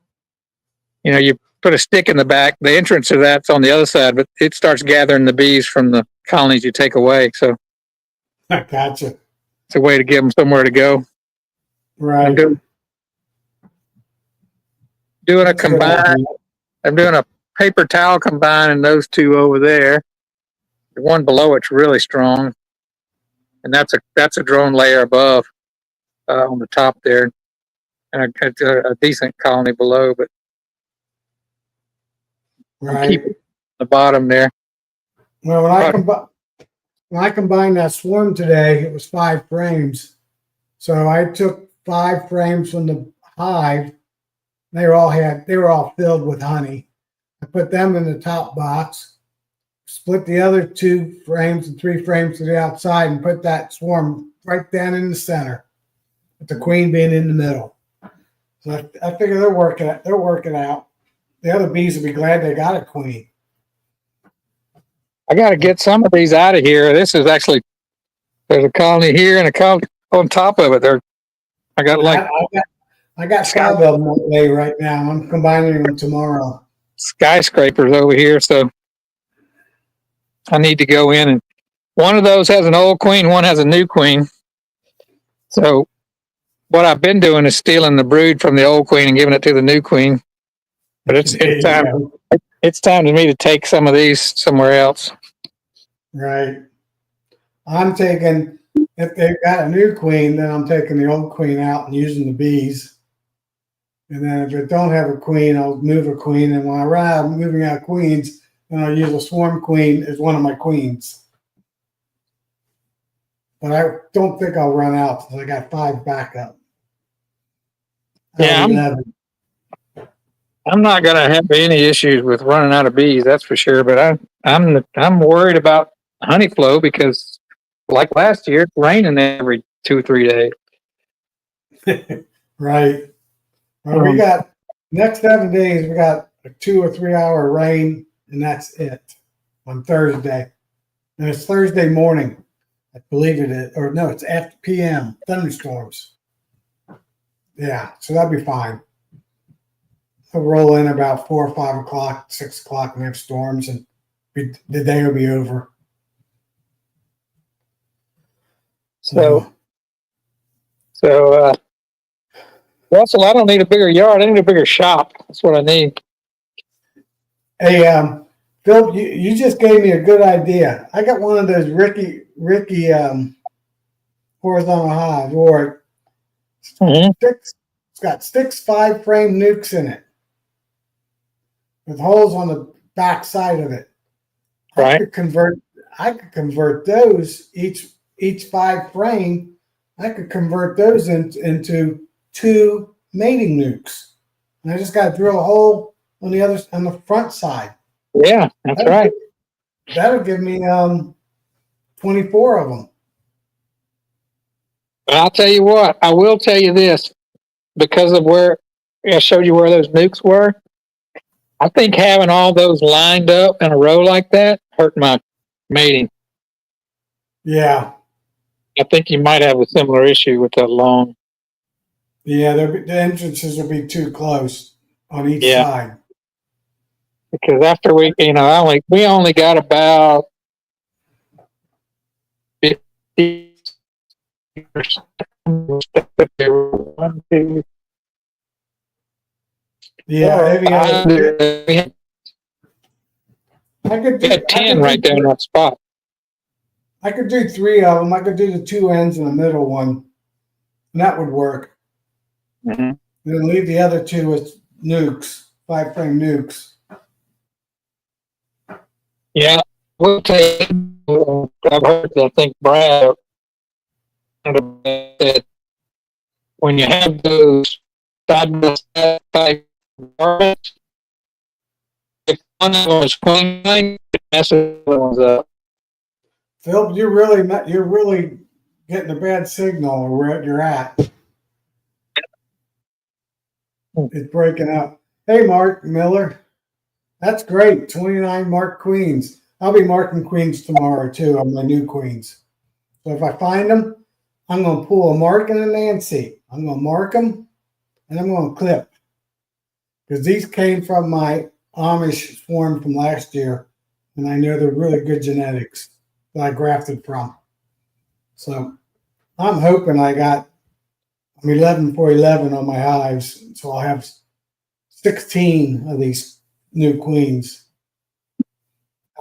you put a stick in the back. The entrance to that's on the other side, but it starts gathering the bees from the colonies you take away. So I gotcha. It's a way to give them somewhere to go. Right. I'm doing a combine. I'm doing a paper towel combine and those 2 over there. The one below it's really strong, and that's a drone layer above on the top there, and a decent colony below, but right keep the bottom there. Well, when I combined that swarm today, it was 5 frames. So I took 5 frames from the hive. They were all filled with honey. I put them in the top box, split the other 2 frames and 3 frames to the outside, and put that swarm right down in the center, with the queen being in the middle. So I figure they're working out. The other bees will be glad they got a queen. I got to get some of these out of here. This is actually, there's a colony here and a colony on top of it. I got I got 5 of them that way right now. I'm combining them tomorrow. Skyscrapers over here, so I need to go in, and one of those has an old queen, one has a new queen. So what I've been doing is stealing the brood from the old queen and giving it to the new queen. But it's time. It's time to me to take some of these somewhere else. Right. I'm taking, if they've got a new queen, then I'm taking the old queen out and using the bees. And then if it don't have a queen, I'll move a queen. And when I run out of moving out queens, then I'll use a swarm queen as one of my queens. But I don't think I'll run out because I got 5 backup. Yeah, I'm not gonna have any issues with running out of bees, that's for sure. But I'm worried about honey flow because, like last year, it's raining every 2 or 3 days. Right. Well, we got next 7 days. We got a 2 or 3 hour rain, and that's it on Thursday. And it's Thursday morning, I believe it is, or no, it's after PM thunderstorms. Yeah, so that'll be fine. I'll roll in about 4 or 5 o'clock, 6 o'clock, and have storms, and the day will be over. So, Russell, I don't need a bigger yard. I need a bigger shop. That's what I need. Hey, Phil, you just gave me a good idea. I got one of those Ricky horizontal hives, or it's got 6 5-frame nukes in it, with holes on the back side of it. Right. I could convert those each 5 frame. I could convert those into 2 mating nukes, and I just got to drill a hole on the front side. Yeah, that's right. That'll give me 24 of them. But I'll tell you what. I will tell you this, because of where I showed you where those nukes were. I think having all those lined up in a row like that hurt my mating. Yeah. I think you might have a similar issue with that long. Yeah, the entrances will be too close on each side. Because after we only got about 50%. Yeah, I could do 10 right there in that spot. I could do 3 of them. I could do the 2 ends and the middle one, and that would work. Mm-hmm. And then leave the other 2 with nukes, 5-frame nukes. Yeah, we'll take. I've heard. I think Brad said when you have those side by side type garments, if one of them is queen, it messes the ones up. Phil, you're really getting a bad signal where you're at. It's breaking up. Hey, Mark Miller. That's great. 29 marked queens. I'll be marking queens tomorrow, too, on my new queens. So if I find them, I'm going to pull a Mark and a Nancy. I'm going to mark them, and I'm going to clip. Because these came from my Amish swarm from last year, and I know they're really good genetics that I grafted from. So I'm hoping I'm 11 for 11 on my hives, so I'll have 16 of these new queens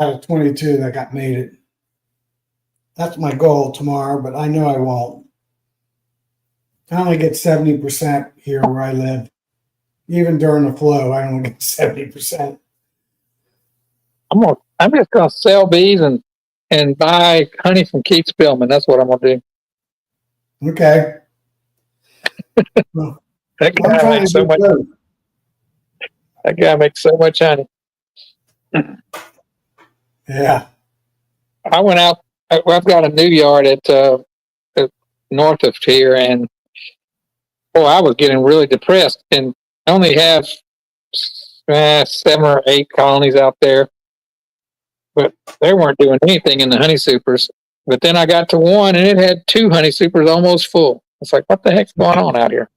out of 22 that got mated. That's my goal tomorrow, but I know I won't. I only get 70% here where I live. Even during the flow, I only get 70%. I'm just gonna sell bees and and buy honey from Keith Spillman. That's what I'm gonna do. Okay. Well, That I'm guy trying makes to so do much. both. That guy makes so much honey. Yeah. I went out. I've got a new yard at north of here, and I was getting really depressed. And I only have 7 or 8 colonies out there, but they weren't doing anything in the honey supers. But then I got to one, and it had 2 honey supers almost full. It's like, what the heck's going on out here?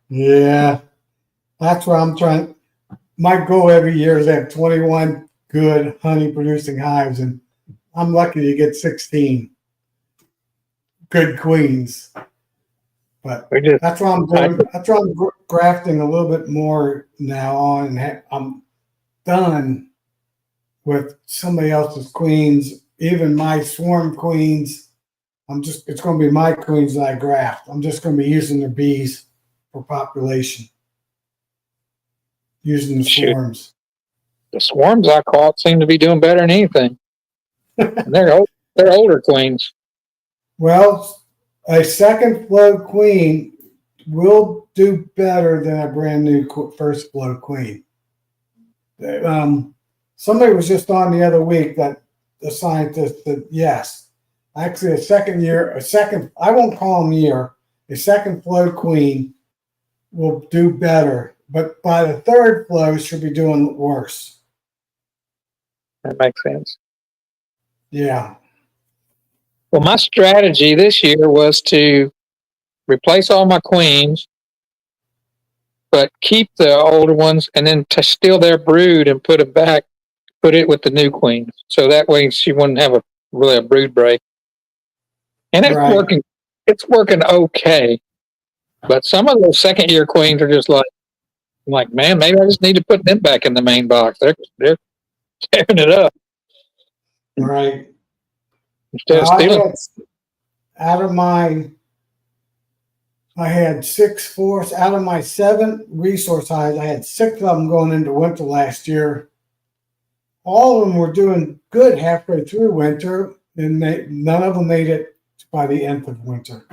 Yeah. That's where I'm trying. My goal every year is to have 21 good honey producing hives, and I'm lucky to get 16 good queens. But that's what I'm doing. That's why I'm grafting a little bit more now on. And I'm done with somebody else's queens, even my swarm queens. It's going to be my queens that I graft. I'm just going to be using the bees for population, using the swarms. The swarms I caught seem to be doing better than anything. And they're older queens. Well, a second flow queen will do better than a brand new first flow queen. Somebody was just on the other week that the scientist said, yes, actually I won't call them year, a second flow queen will do better, but by the third flow should be doing worse. That makes sense. Yeah. Well, my strategy this year was to replace all my queens, but keep the older ones, and then to steal their brood and put it with the new queens. So that way she wouldn't have really a brood break. And it's working. It's working okay. But some of those second year queens are just like, man, maybe I just need to put them back in the main box. They're tearing it up. Right. Instead of stealing. I had 6 forests out of my 7 resource hives. I had 6 of them going into winter last year. All of them were doing good halfway through winter, and none of them made it by the end of winter.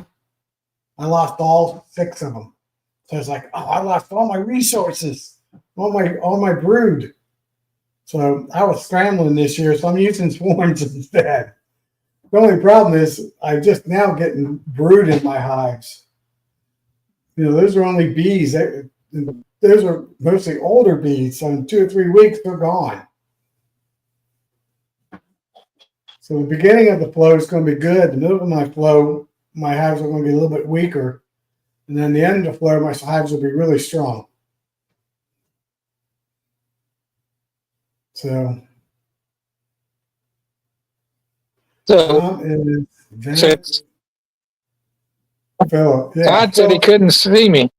I lost all 6 of them. So I was like, oh, I lost all my resources, all my brood. So I was scrambling this year, so I'm using swarms instead. The only problem is I'm just now getting brood in my hives. Those are only bees. Those are mostly older bees. So in 2 or 3 weeks, they're gone. So the beginning of the flow is going to be good. The middle of my flow, my hives are going to be a little bit weaker. And then the end of the flow, my hives will be really strong. So Philip, yeah. Todd said he couldn't see me.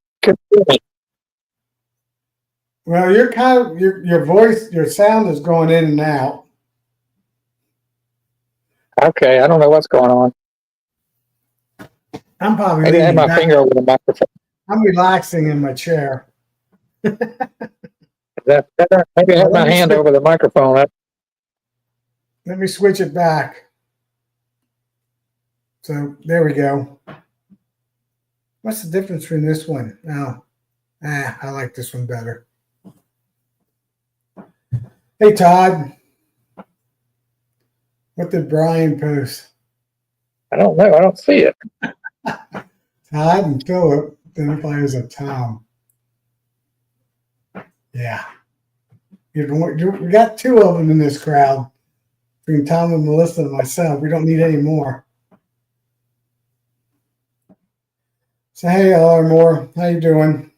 Well, you're kind of your voice, your sound is going in and out. Okay, I don't know what's going on. I'm probably I have my finger over the microphone. I'm relaxing in my chair. Maybe I have my hand over the microphone. Let me switch it back. So there we go. What's the difference between this one? Oh, I like this one better. Hey, Todd. What did Brian post? I don't know. I don't see it. Todd and Philip identify as a Tom. Yeah. We got 2 of them in this crowd. Between Tom and Melissa and myself. We don't need any more. So, hey, Moore. How you doing?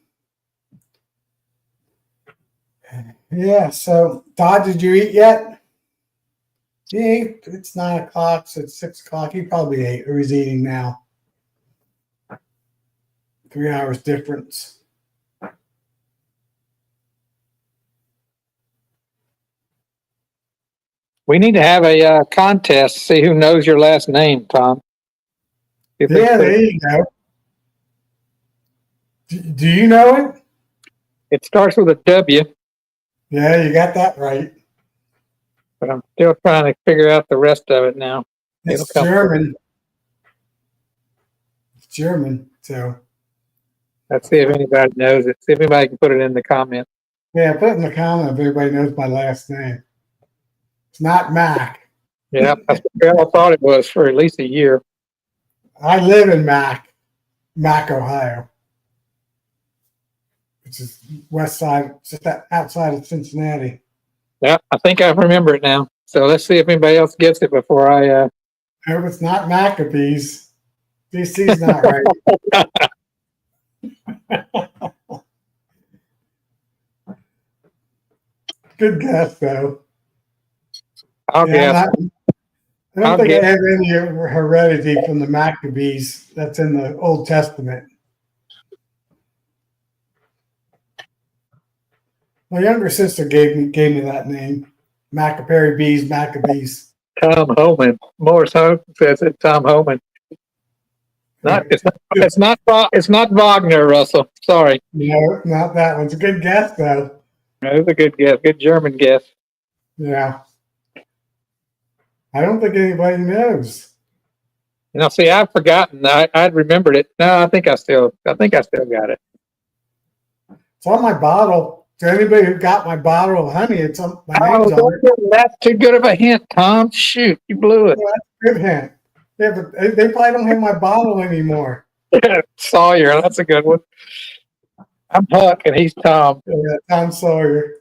Yeah, so, Todd, did you eat yet? He ate. It's 9 o'clock, so it's 6 o'clock. He probably ate, or he's eating now. 3 hours difference. We need to have a contest to see who knows your last name, Tom. Yeah, there you go. Do you know it? It starts with a W. Yeah, you got that right. but I'm still trying to figure out the rest of it now. It'll It's come. German. It's German. So Let's see if anybody knows it. See if anybody can put it in the comments. yeah, put it in the comment if everybody knows my last name. It's not Mac. Yeah, that's what I thought it was for at least a year. I live in Mac, Ohio, which is west side, just outside of Cincinnati. Yeah, I think I remember it now. So let's see if anybody else gets it before I. I hope it's not Maccabees. DC's not right. Good guess, though. I'll guess. I don't think I have any heredity from the Maccabees. That's in the Old Testament. My younger sister gave me that name. Maccabees. Tom Homan. Morris Hope says it. Tom Homan. It's not Wagner, Russell. Sorry. No, not that one. It's a good guess, though. It's a good guess. Good German guess. Yeah. I don't think anybody knows. See, I've forgotten. I'd remembered it. No, I think I still got it. It's on my bottle. To anybody who got my bottle of honey, it's on my name's on it. That's too good of a hint, Tom. Shoot, you blew it. Well, that's a good hint. Yeah, but they probably don't have my bottle anymore. Sawyer, that's a good one. I'm Huck and he's Tom. Yeah, Tom Sawyer.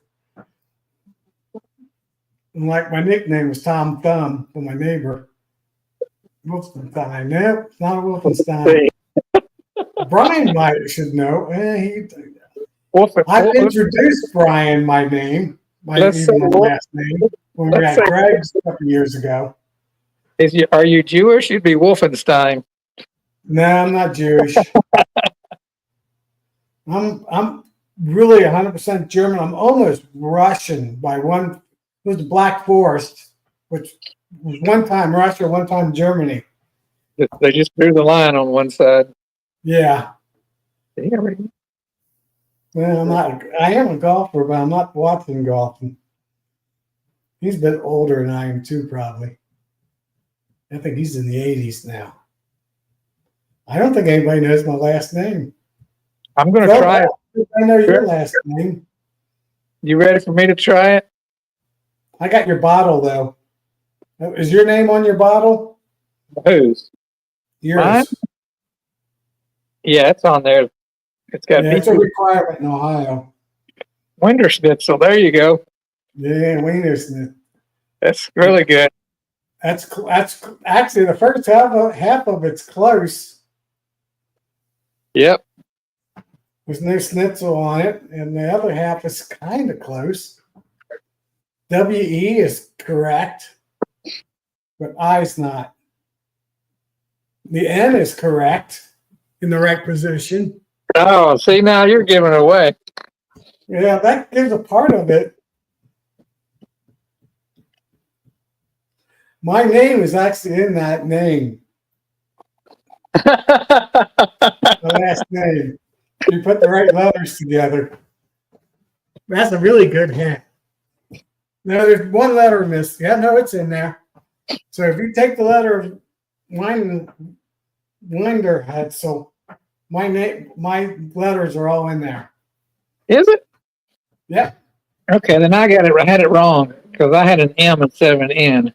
And like my nickname was Tom Thumb for my neighbor. Wolfenstein. Nope, it's not a Wolfenstein. Brian should know. I've introduced Brian my name, my last name, when we were at Greg's a couple years ago. Are you Jewish? You'd be Wolfenstein. No, I'm not Jewish. I'm really 100% German. I'm almost Russian by one. It was the Black Forest, which was one time Russia, one time Germany. They just drew the line on one side. Yeah. Well, I am a golfer, but I'm not watching golfing. He's a bit older than I am too, probably. I think he's in the 80s now. I don't think anybody knows my last name. I'm going to try it. I know your last name. You ready for me to try it? I got your bottle, though. Is your name on your bottle? Whose? Yours. Mine? Yeah, it's on there. It's got. Yeah, it's a requirement in Ohio. Winterschnitzel. There you go. Yeah, Winterschnitzel. That's really good. That's actually the first half of it's close. Yep. There's no schnitzel on it, and the other half is kind of close. WE is correct, but I's not. The N is correct in the right position. Oh, see, now you're giving it away. Yeah, that gives a part of it. My name is actually in that name. The last name. You put the right letters together. That's a really good hint. No, there's one letter missed. Yeah, no, it's in there. So if you take the letter of Winderhead, so my letters are all in there. Is it? Yeah. Okay, then I had it wrong because I had an M instead of an N.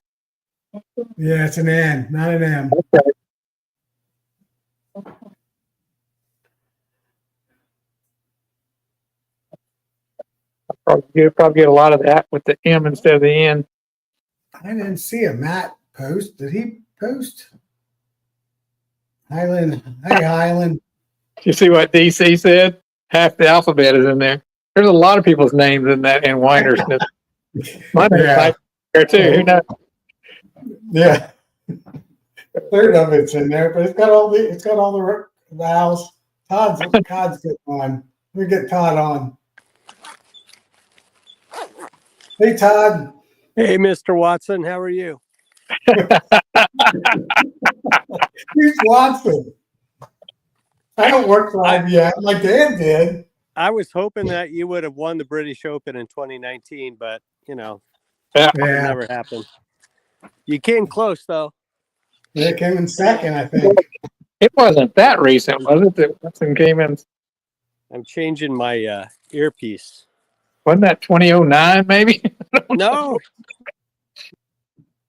Yeah, it's an N, not an M. Okay. You'll probably get a lot of that with the M instead of the N. I didn't see a Matt post. Did he post? Highland. Hey, Highland. You see what DC said? Half the alphabet is in there. There's a lot of people's names in that in Weiner's. Mine is there too. Who knows? Yeah. A third of it's in there, but it's got all the vowels. Todd's getting on. Let me get Todd on. Hey, Todd. Hey, Mr. Watson. How are you? Who's Watson? I don't work for IBM like Dan did. I was hoping that you would have won the British Open in 2019, but Yeah. It'll Yeah, never happen. You came close though. they came in second, I think. It wasn't that recent, was it? That Watson came in. I'm changing my earpiece. Wasn't that 2009 maybe? No,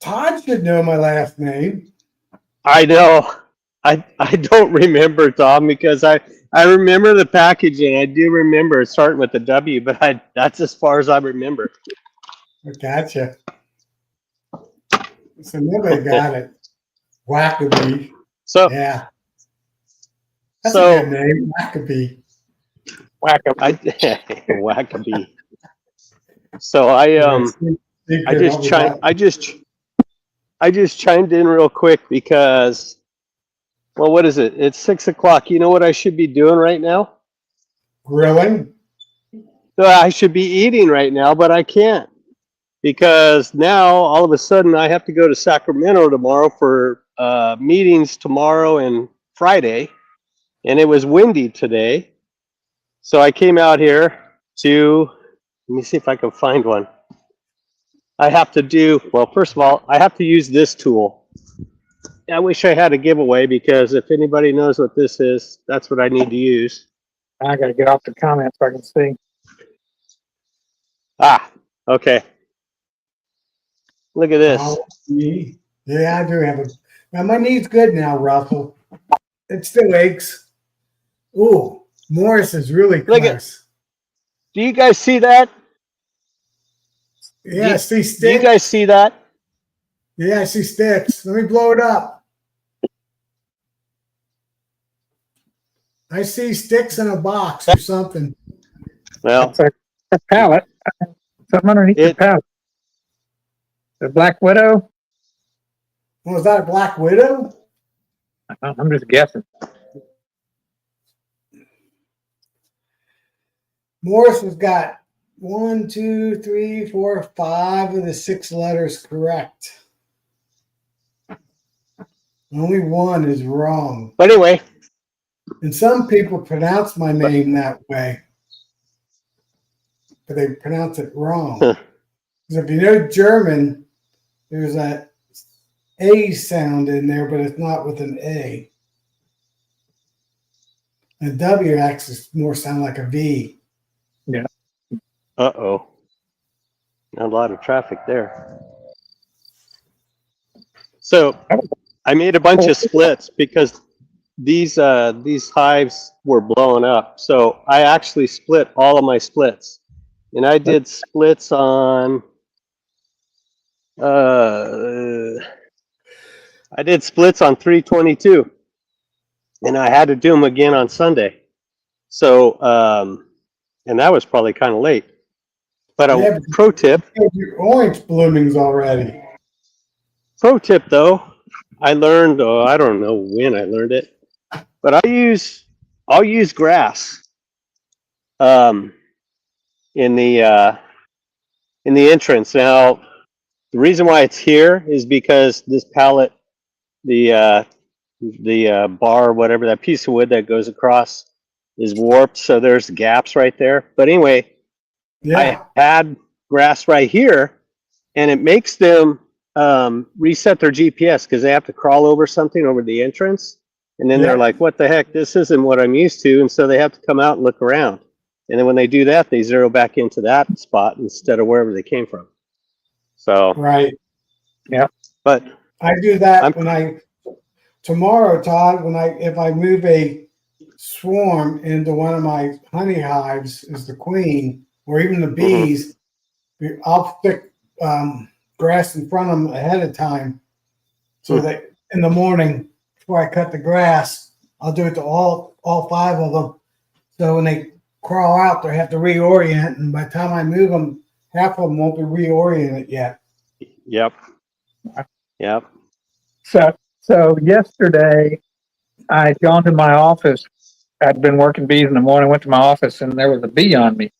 Todd should know my last name. I know. I don't remember, Tom, because I remember the packaging. I do remember it starting with the W, but that's as far as I remember. Gotcha. So nobody got it. Wackabee. So Yeah. That's so a good name, Wackabee. Wackabee. So I just chimed in real quick because, well, what is it? It's 6 o'clock. You know what I should be doing right now? Grilling. I should be eating right now, but I can't because now all of a sudden I have to go to Sacramento tomorrow for meetings tomorrow and Friday, and it was windy today, so I came out here to, let me see if I can find one. I have to do, well, first of all, I have to use this tool. I wish I had a giveaway because if anybody knows what this is, that's what I need to use. I got to get off the comments so I can see. Ah, okay. Look at this. Oh, me. Yeah, I do have a. Now my knee's good now, Russell. It still aches. Ooh, Morris is really Look at- close. Do you guys see that? Yeah, I see Do you sticks. guys see that? Yeah, I see sticks. Let me blow it up. I see sticks in a box or something. Well, It's a pallet. Something underneath the pallet. The Black Widow? Was that a Black Widow? I'm just guessing. Morris has got 1, 2, 3, 4, 5 of the 6 letters correct. Only one is wrong. but anyway, And some people pronounce my name that way, but they pronounce it wrong. Huh. Because if you know German, there's that A sound in there, but it's not with an A. And W actually more sound like a V. uh-oh. Not a lot of traffic there. So I made a bunch of splits because these hives were blowing up. So I actually split all of my splits. And I did splits on I did splits on 322. And I had to do them again on Sunday. So and that was probably kind of late. But a Yeah, pro tip your orange bloomings already. Pro tip though, I learned, I don't know when I learned it, but I'll use grass in the entrance. Now, the reason why it's here is because this pallet, the bar, whatever, that piece of wood that goes across is warped, so there's gaps right there. But anyway, Yeah. I had grass right here, and it makes them reset their GPS because they have to crawl over something over the entrance, and then they're like, "What the heck? This isn't what I'm used to," and so they have to come out and look around. And then when they do that, they zero back into that spot instead of wherever they came from. So Right. Yeah. But I do that tomorrow, Todd, if I move a swarm into one of my honey hives as the queen, or even the bees, I'll stick grass in front of them ahead of time, so that in the morning before I cut the grass, I'll do it to all 5 of them. So when they crawl out, they have to reorient, and by the time I move them, half of them won't be reoriented yet. Yep. So yesterday, I had gone to my office. I'd been working bees in the morning, went to my office, and there was a bee on me.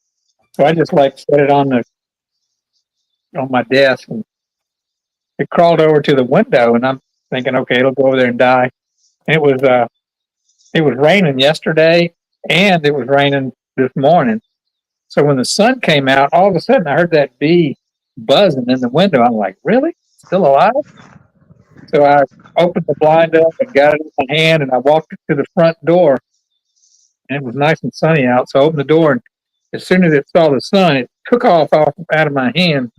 So I just set it on my desk, and it crawled over to the window, and I'm thinking, okay, it'll go over there and die. And it was raining yesterday, and it was raining this morning. So when the sun came out, all of a sudden I heard that bee buzzing in the window. I'm like, really? Still alive? So I opened the blind up and got it in my hand, and I walked to the front door. And it was nice and sunny out, so I opened the door, and as soon as it saw the sun, it took off out of my hand.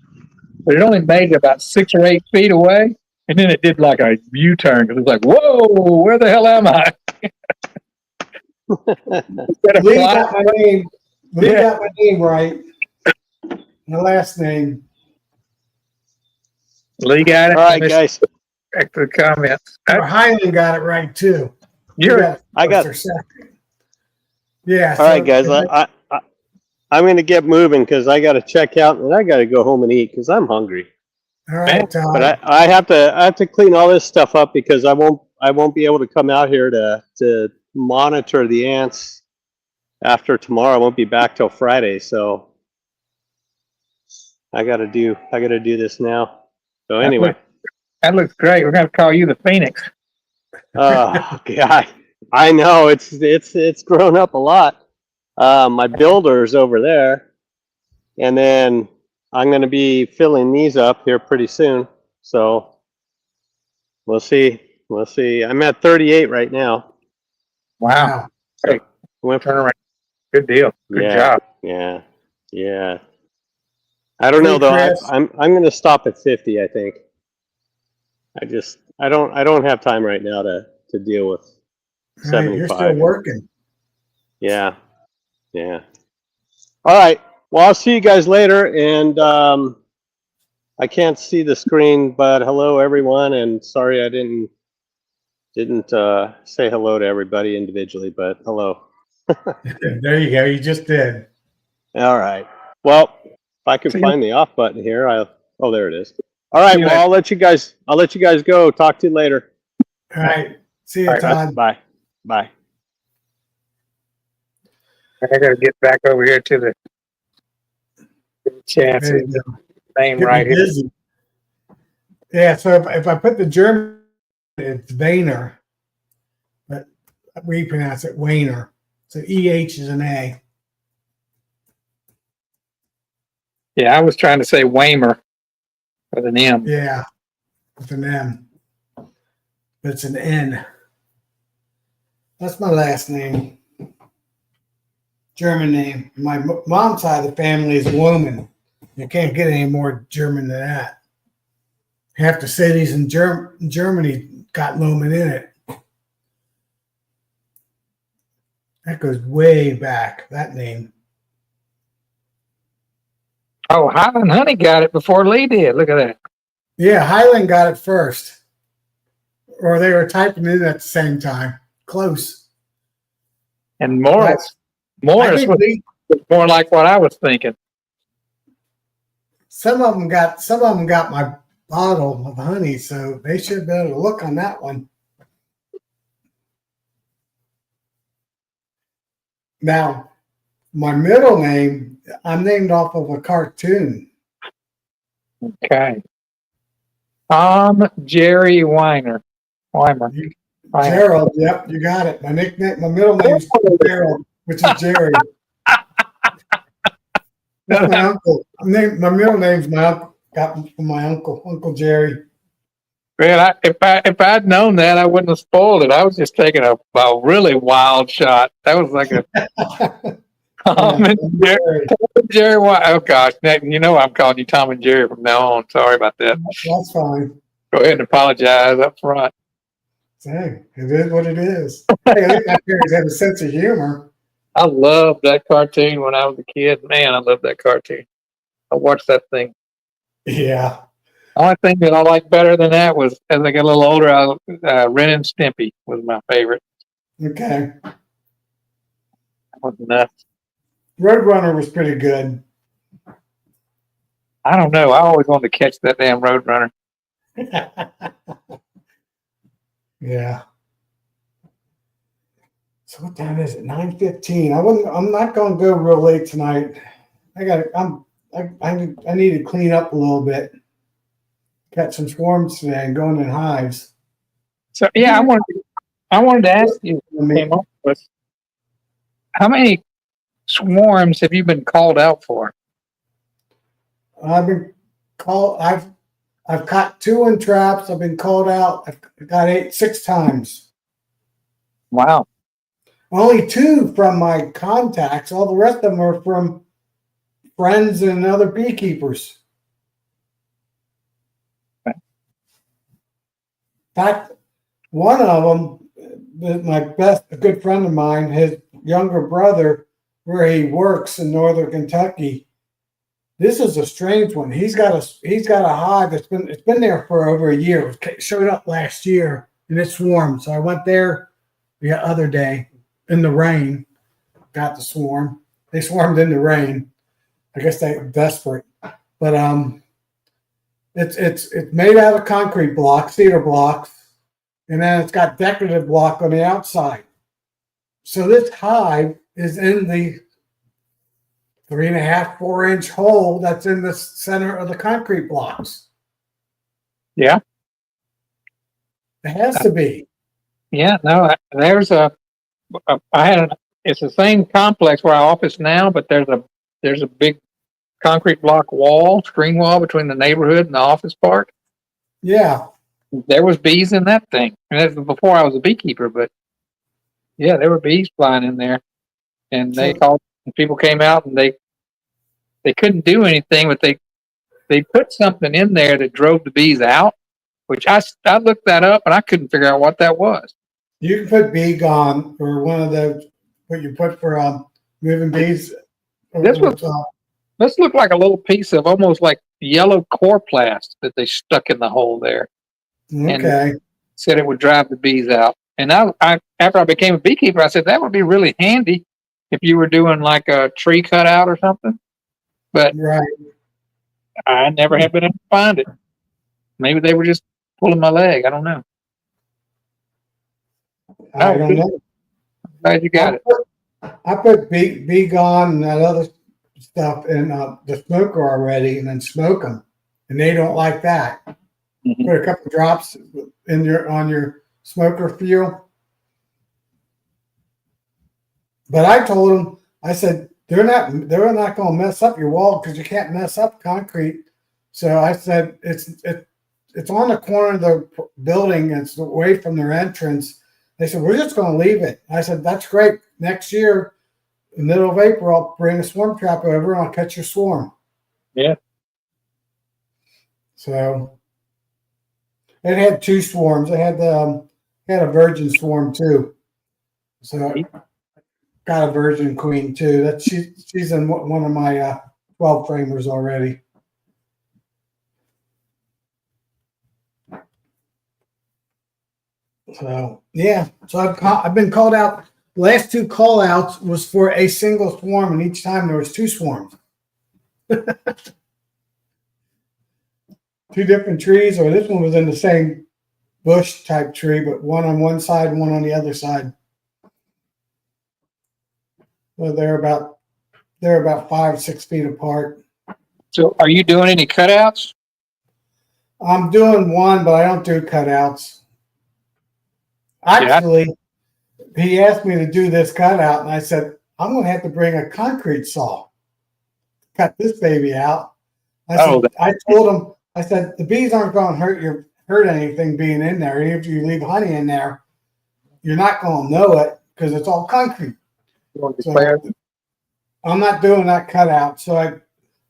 But it only made it about 6 or 8 feet away, and then it did like a U-turn. It was like, whoa, where the hell am I? Lee got my name. Lee got my name right. My last name. Lee got it. All right, guys. Back to the comments. Or Highland got it right too. I got. Yeah. All right, guys. I'm going to get moving because I got to check out and I got to go home and eat because I'm hungry. All right, Tom. But I have to clean all this stuff up because I won't be able to come out here to monitor the ants after tomorrow. I won't be back till Friday, so I got to do this now. So anyway, that looks great. We're going to call you the Phoenix. Oh God, I know it's grown up a lot. My builder's over there, and then I'm going to be filling these up here pretty soon. So we'll see. I'm at 38 right now. Wow. Hey, Went turn around. Good deal. Good job. Yeah. I don't know though. I'm going to stop at 50. I think. I don't have time right now to deal with 75. You're still working. Yeah. All right. Well, I'll see you guys later. And I can't see the screen, but hello everyone. And sorry I didn't say hello to everybody individually, but hello. There you go. You just did. All right. Well, if I can find the off button here, oh, there it is. All right. Well, I'll let you guys go. Talk to you later. All right. See you, Todd. Bye. I got to get back over here to the chance name right here. Busy. Yeah, so if I put the German, it's Vayner, but we pronounce it Wayner. So EH is an A. Yeah, I was trying to say Waymer with an M. Yeah, with an M. But it's an N. That's my last name. German name. My mom's side of the family is Lohman. You can't get any more German than that. Half the cities in Germany got Lohman in it. That goes way back, that name. Oh, Highland Honey got it before Lee did. Look at that. Yeah, Highland got it first. Or they were typing in at the same time. Close. And Morris was more like what I was thinking. Some of them got my bottle of honey, so they should be able to look on that one. Now, my middle name, I'm named off of a cartoon. Okay. Tom Jerry Weimer. Gerald, yep, you got it. My middle name's Gerald, which is Jerry. That's my uncle. My middle name's my uncle. Got from my Uncle Jerry. Man, if I'd known that, I wouldn't have spoiled it. I was just taking a really wild shot. That was like a Tom and Jerry. Oh gosh, you know I'm calling you Tom and Jerry from now on. Sorry about that. That's fine. Go ahead and apologize up front. Hey, it is what it is. Hey, at least my parents have a sense of humor. I loved that cartoon when I was a kid. Man, I loved that cartoon. I watched that thing. Yeah. The only thing that I liked better than that was, as I got a little older, Ren and Stimpy was my favorite. Okay. That was nuts. Roadrunner was pretty good. I don't know. I always wanted to catch that damn Roadrunner. Yeah. So what time is it? 9:15. I'm not going to go real late tonight. I need to clean up a little bit. Catch some swarms today and going in hives. So yeah, I wanted to ask you, how many swarms have you been called out for? I've been I've caught 2 in traps. I've been called out. I've got 6 times. Wow. Only 2 from my contacts. All the rest of them are from friends and other beekeepers. In fact, one of them, a good friend of mine, his younger brother, where he works in northern Kentucky. This is a strange one. He's got a hive it's been there for over a year. It showed up last year and it swarmed. So I went there the other day in the rain, got the swarm. They swarmed in the rain. I guess they were desperate. But it's made out of concrete blocks, cedar blocks, and then it's got decorative block on the outside. So this hive is in the 3.5, 4-inch hole that's in the center of the concrete blocks. Yeah. It has to be. Yeah. No, there's it's the same complex where I office now, but there's a big concrete block wall, screen wall between the neighborhood and the office park. Yeah. There was bees in that thing. And that was before I was a beekeeper, but yeah, there were bees flying in there. And they called, and people came out and they couldn't do anything, but they put something in there that drove the bees out, which I looked that up and I couldn't figure out what that was. You can put bee gone or one of those what you put for moving bees. This looked like a little piece of almost like yellow chloroplast that they stuck in the hole there. Okay. And said it would drive the bees out. And I after I became a beekeeper, I said that would be really handy if you were doing like a tree cutout or something. But right. I never have been able to find it. Maybe they were just pulling my leg. I don't know. I don't know. I'm glad you got it. I put bee gone and that other stuff in the smoker already, and then smoke them, and they don't like that. Mm-hmm. Put a couple drops in on your smoker fuel. But I told them, I said they're not going to mess up your wall because you can't mess up concrete. So I said it's on the corner of the building. It's away from their entrance. They said we're just going to leave it. I said that's great. Next year, in the middle of April, I'll bring a swarm trap over and I'll catch your swarm. Yeah. So it had 2 swarms. It had a virgin swarm too. So got a virgin queen too. She's in one of my 12 framers already. So yeah. So I've been called out. The last 2 call outs was for a single swarm, and each time there was 2 swarms. 2 different trees, or this one was in the same bush type tree, but one on one side and one on the other side. Well, they're about 5 or 6 feet apart. So are you doing any cutouts? I'm doing one, but I don't do cutouts. Actually, he asked me to do this cutout, and I said, I'm going to have to bring a concrete saw. Cut this baby out. I told him, I said, the bees aren't going to hurt anything being in there. Even if you leave honey in there, you're not going to know it because it's all concrete. So I'm not doing that cutout. So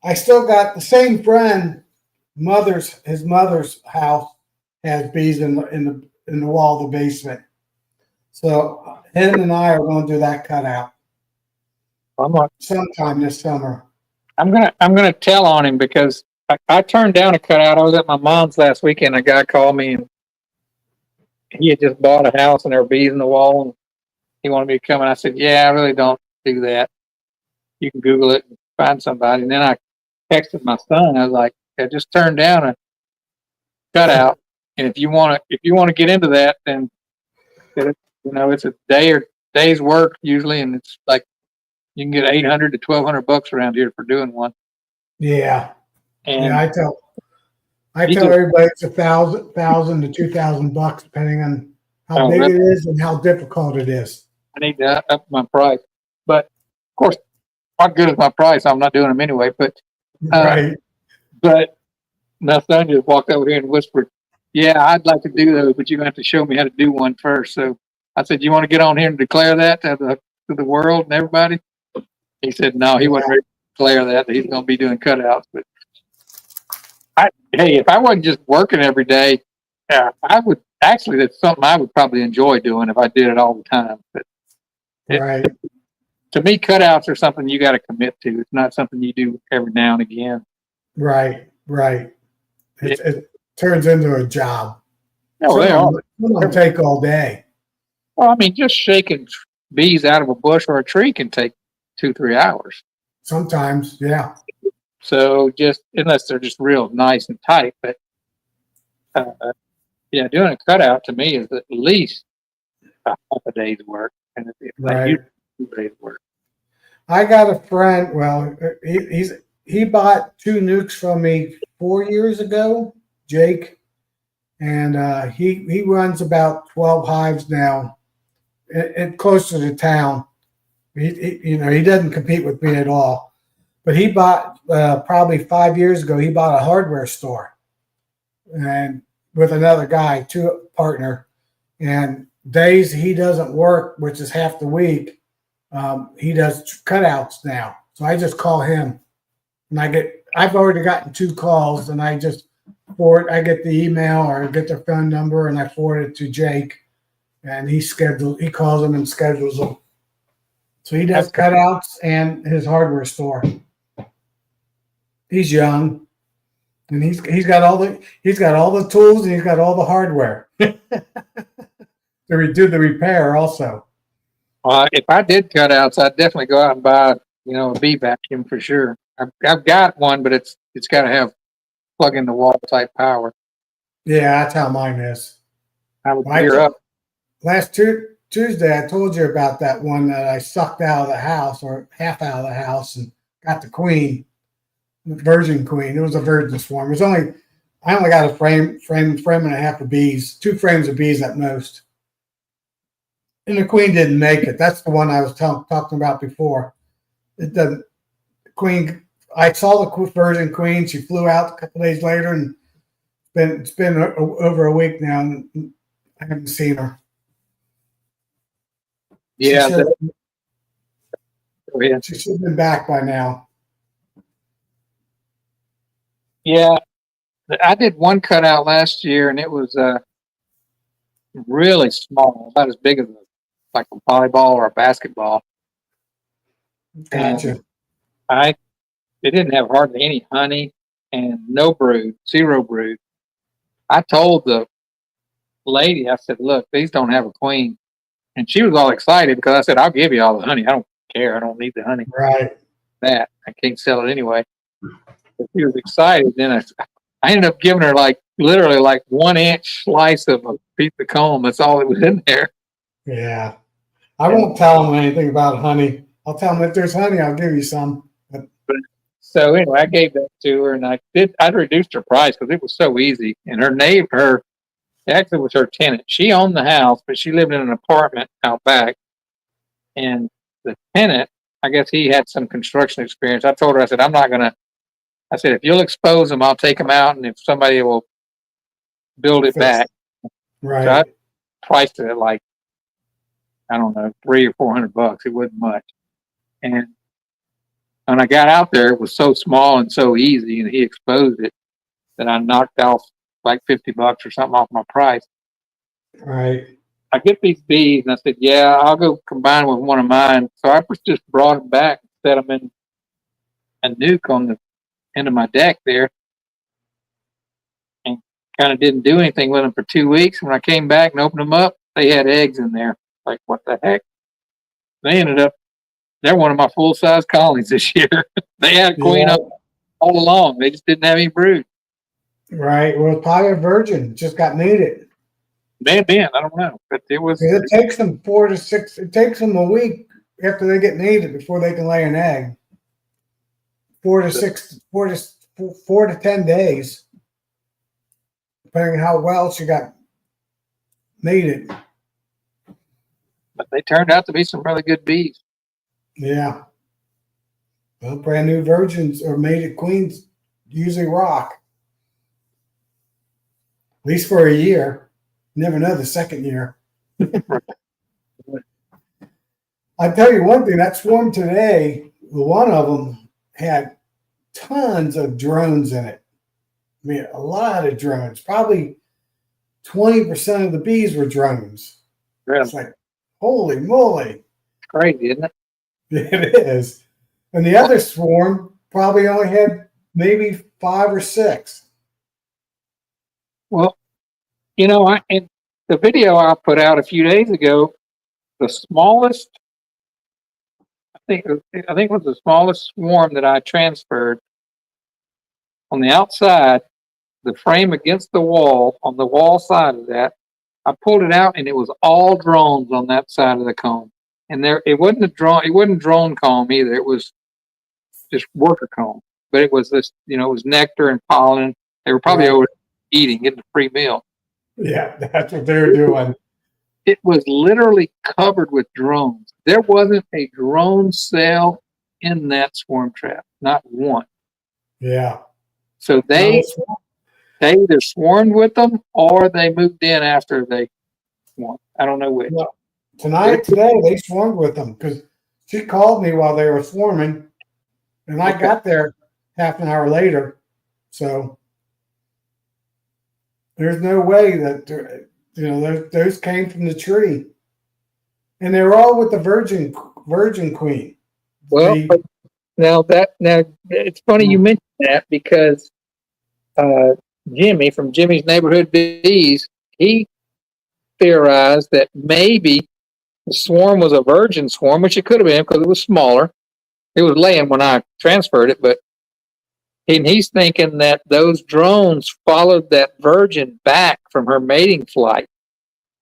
I still got the same friend. His mother's house has bees in the wall of the basement. So him and I are going to do that cutout sometime this summer. I'm gonna tell on him because I turned down a cutout. I was at my mom's last weekend. A guy called me and he had just bought a house and there were bees in the wall and he wanted me to come. And I said, yeah, I really don't do that. You can Google it and find somebody. And then I texted my son. I was like, I just turned down a cutout. And if you want to get into that, then it's a day's work usually, and it's like you can get $800 to $1,200 around here for doing one. Yeah, and yeah. I tell everybody it's $1,000 to $2,000 depending on how big it is and how difficult it is. I need to up my price, but of course, what good is my price? I'm not doing them anyway. But right. But my son just walked over here and whispered, "Yeah, I'd like to do those, but you're gonna have to show me how to do one first." So I said, "You want to get on here and declare that to the world and everybody?" He said, "No, he wasn't ready to declare that he's going to be doing cutouts." But hey, if I wasn't just working every day, I would actually. That's something I would probably enjoy doing if I did it all the time. But Right, to me, cutouts are something you got to commit to. It's not something you do every now and again. right, right. It turns into a job. No, they are. Some of them take all day. Well, I mean, just shaking bees out of a bush or a tree can take 2-3 hours. Sometimes, yeah. So just unless they're just real nice and tight, but yeah, doing a cutout to me is at least a half a day's work, and it's like Right. 2 days work. I got a friend. Well, he bought 2 nukes from me 4 years ago, Jake, and he runs about 12 hives now, and close to the town. He doesn't compete with me at all. But he bought probably 5 years ago. He bought a hardware store, and with another guy, partner, and days he doesn't work, which is half the week. He does cutouts now, so I just call him, and I've already gotten 2 calls, and I just I get the email or get their phone number, and I forward it to Jake, and he calls them and schedules them. So he does cutouts and his hardware store. He's young, and he's got all the tools, and he's got all the hardware to do the repair also. If I did cutouts, I'd definitely go out and buy, a bee vacuum for sure. I've got one, but it's got to have plug in the wall type power. Yeah, that's how mine is. I would gear up. Last Tuesday, I told you about that one that I sucked out of the house, or half out of the house, and got the queen, the virgin queen. It was a virgin swarm. I only got a frame and a half of bees, 2 frames of bees at most. And the queen didn't make it. That's the one I was talking about before. The queen, I saw the virgin queen. She flew out a couple days later, and it's been over a week now, and I haven't seen her. Yeah, she should have been back by now. Yeah, I did one cutout last year, and it was really small, about as big as like a volleyball or a basketball. Gotcha. And it didn't have hardly any honey and no brood, 0 brood. I told the lady, I said, "Look, these don't have a queen," and she was all excited because I said, "I'll give you all the honey. I don't care. I don't need the honey. Right. I can't sell it anyway." But she was excited. Then I ended up giving her literally 1-inch slice of a piece of comb. That's all that was in there. Yeah. I won't tell them anything about honey. I'll tell them if there's honey, I'll give you some. So anyway, I gave that to her, and I reduced her price because it was so easy. And her actually was her tenant. She owned the house, but she lived in an apartment out back. And the tenant, I guess he had some construction experience. I told her, I said, I said, if you'll expose them, I'll take them out, and if somebody will build it back. Right. So I priced it at I don't know, $300 or $400. It wasn't much. And when I got out there, it was so small and so easy, and he exposed it that I knocked off $50 or something off my price. Right. I get these bees, and I said, "Yeah, I'll go combine with one of mine." So I just brought them back and set them in a nuke on the end of my deck there, and kind of didn't do anything with them for 2 weeks. When I came back and opened them up, they had eggs in there. Like, what the heck? They're one of my full-size colonies this year. They had a queen up all along. They just didn't have any brood. Right. Well, probably a virgin. Just got mated. May have been. I don't know. But it was. It takes them 4 to 6. It takes them a week after they get mated before they can lay an egg. 4 to 10 days, depending on how well she got mated. But they turned out to be some really good bees. Yeah. Well, brand new virgins or mated queens usually rock. least for a year. Never know the second year. I tell you one thing, that swarm today, one of them had tons of drones in it. I mean, a lot of drones. Probably 20% of the bees were drones. Really? It's like, holy moly. Crazy, isn't it? It is. And the other swarm probably only had maybe 5 or 6. Well, you know, in the video I put out a few days ago, the smallest, I think it was the smallest swarm that I transferred on the outside, the frame against the wall, on the wall side of that. I pulled it out and it was all drones on that side of the comb. And it wasn't drone comb either. It was just worker comb. But it was this, it was nectar and pollen. They were probably over eating, getting a free meal. Yeah, that's what they're doing. It was literally covered with drones. There wasn't a drone cell in that swarm trap, not one. Yeah. So they either swarmed with them or they moved in after they swarmed. I don't know which. Well, today, they swarmed with them because she called me while they were swarming, and I got there half an hour later. So there's no way that those came from the tree, and they were all with the virgin queen. Well, now it's funny you mentioned that because Jimmy from Jimmy's Neighborhood Bees, he theorized that maybe the swarm was a virgin swarm, which it could have been because it was smaller. It was laying when I transferred it, but he's thinking that those drones followed that virgin back from her mating flight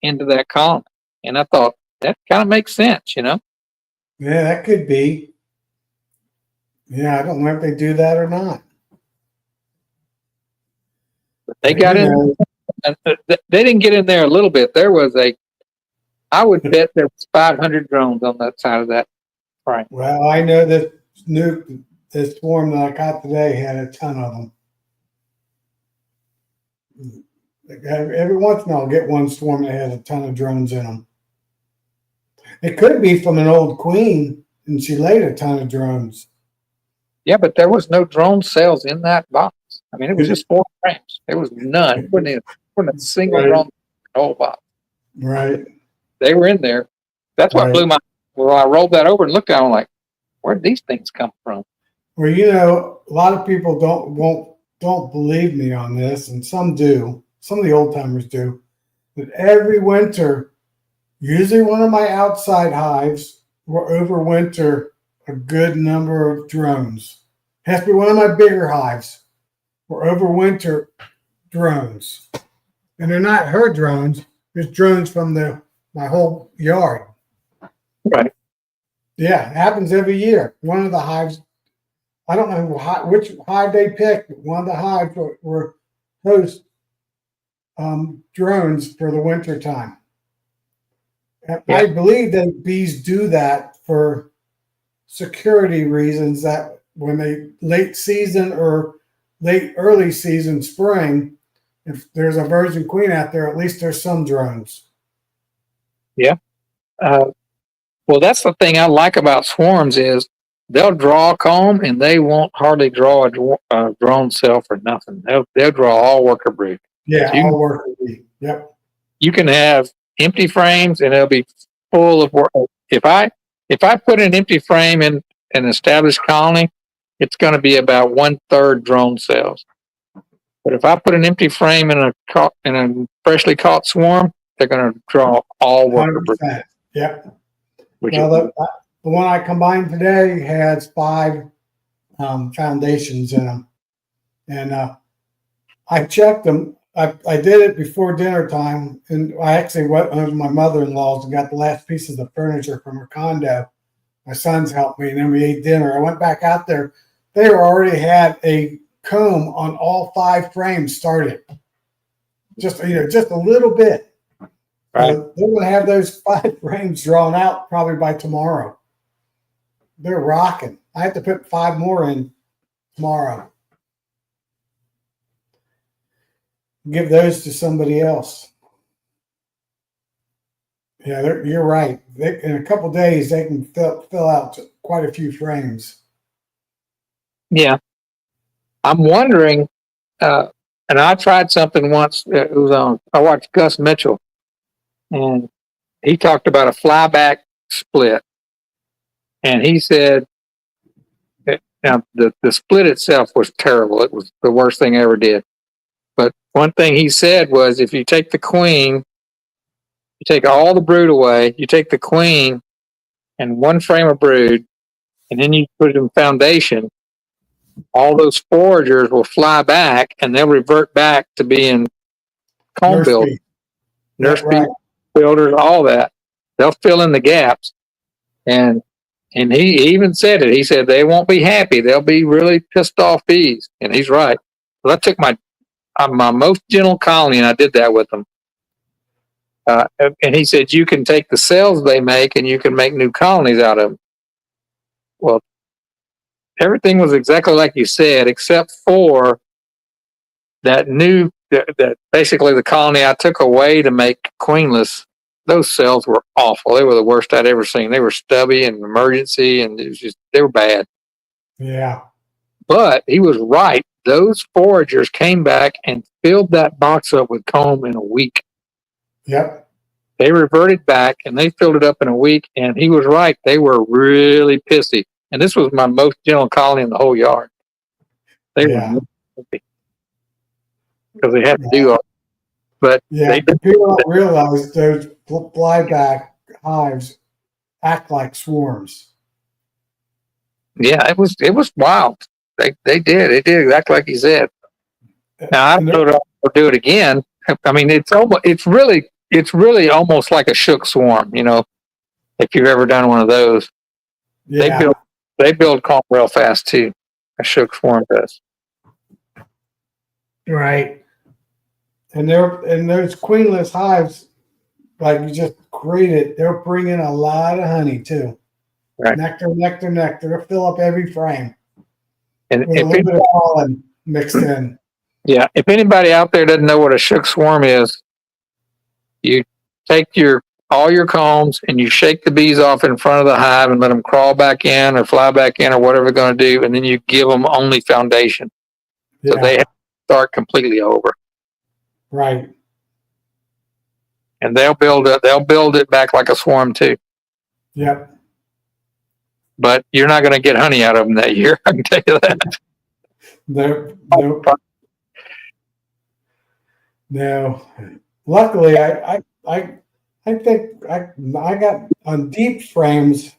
into that colony. And I thought that kind of makes sense, Yeah, that could be. Yeah, I don't know if they do that or not. But they got in. And they didn't get in there a little bit. There was I would bet there was 500 drones on that side of that frame. Well, I know that this swarm that I got today had a ton of them. Every once in a while, I'll get one swarm that has a ton of drones in them. It could be from an old queen, and she laid a ton of drones. Yeah, but there was no drone cells in that box. I mean, it was just 4 frames. There was none. There wasn't a single drone in the whole box. Right. They were in there. That's what blew my. Well, I rolled that over and looked at it. I'm like, where did these things come from? Well, a lot of people don't believe me on this, and some do. Some of the old timers do. But every winter, usually one of my outside hives will overwinter a good number of drones. Has to be one of my bigger hives will overwinter drones. And they're not her drones, it's drones from my whole yard. Right. Yeah, it happens every year. One of the hives, I don't know which hive they picked, but one of the hives were host drones for the winter time. I believe that bees do that for security reasons, that when they late season or early season spring, if there's a virgin queen out there, at least there's some drones. Yeah. Well, that's the thing I like about swarms is they'll draw a comb and they won't hardly draw a drone cell for nothing. They'll draw all worker brood. Yeah, so all worker brood. Yep. You can have empty frames and they'll be full of work. If I put an empty frame in an established colony, it's going to be about 1/3 drone cells. But if I put an empty frame in a freshly caught swarm, they're going to draw all worker brood. Yep. Well, the one I combined today has 5 foundations in them, and I checked them. I did it before dinner time, and I actually went over to my mother-in-law's and got the last pieces of furniture from her condo. My sons helped me, and then we ate dinner. I went back out there. They already had a comb on all 5 frames started. Just a little bit. Right. They're going to have those 5 frames drawn out probably by tomorrow. They're rocking. I have to put 5 more in tomorrow. give those to somebody else. Yeah, you're right. In a couple days, they can fill out quite a few frames. Yeah. I'm wondering, and I tried something once. It was on. I watched Gus Mitchell, and he talked about a flyback split, and he said, now the split itself was terrible. It was the worst thing I ever did. But one thing he said was, if you take the queen, you take all the brood away, you take the queen and one frame of brood, and then you put it in foundation, all those foragers will fly back and they'll revert back to being comb builders, nurse bee builders, all that. They'll fill in the gaps. And he even said it. He said they won't be happy. They'll be really pissed off bees. And he's right. Well, I took my most gentle colony and I did that with them. And he said, you can take the cells they make and you can make new colonies out of them. Well, everything was exactly like you said, except for that basically the colony I took away to make queenless. Those cells were awful. They were the worst I'd ever seen. They were stubby and emergency, and it was just, they were bad. Yeah. But he was right. Those foragers came back and filled that box up with comb in a week. Yep. They reverted back and they filled it up in a week, and he was right. They were really pissy. And this was my most gentle colony in the whole yard. They were pissy because they had to do all. But people don't realize those flyback hives act like swarms. Yeah, it was wild. They did exactly like he said. Now I don't know if I'll do it again. I mean, it's really almost like a shook swarm. You know, if you've ever done one of those, they build comb real fast too. A shook swarm does. Right. And those queenless hives, like you just created, they're bringing a lot of honey too. Right. Nectar. They'll fill up every frame. And with a little bit of pollen mixed in. Yeah. If anybody out there doesn't know what a shook swarm is, you take all your combs and you shake the bees off in front of the hive and let them crawl back in or fly back in or whatever they're going to do, and then you give them only foundation. So they have to start completely over. Right. And they'll build it back like a swarm too. Yep. But you're not going to get honey out of them that year. I can tell you that. No. Luckily, I think I got on deep frames.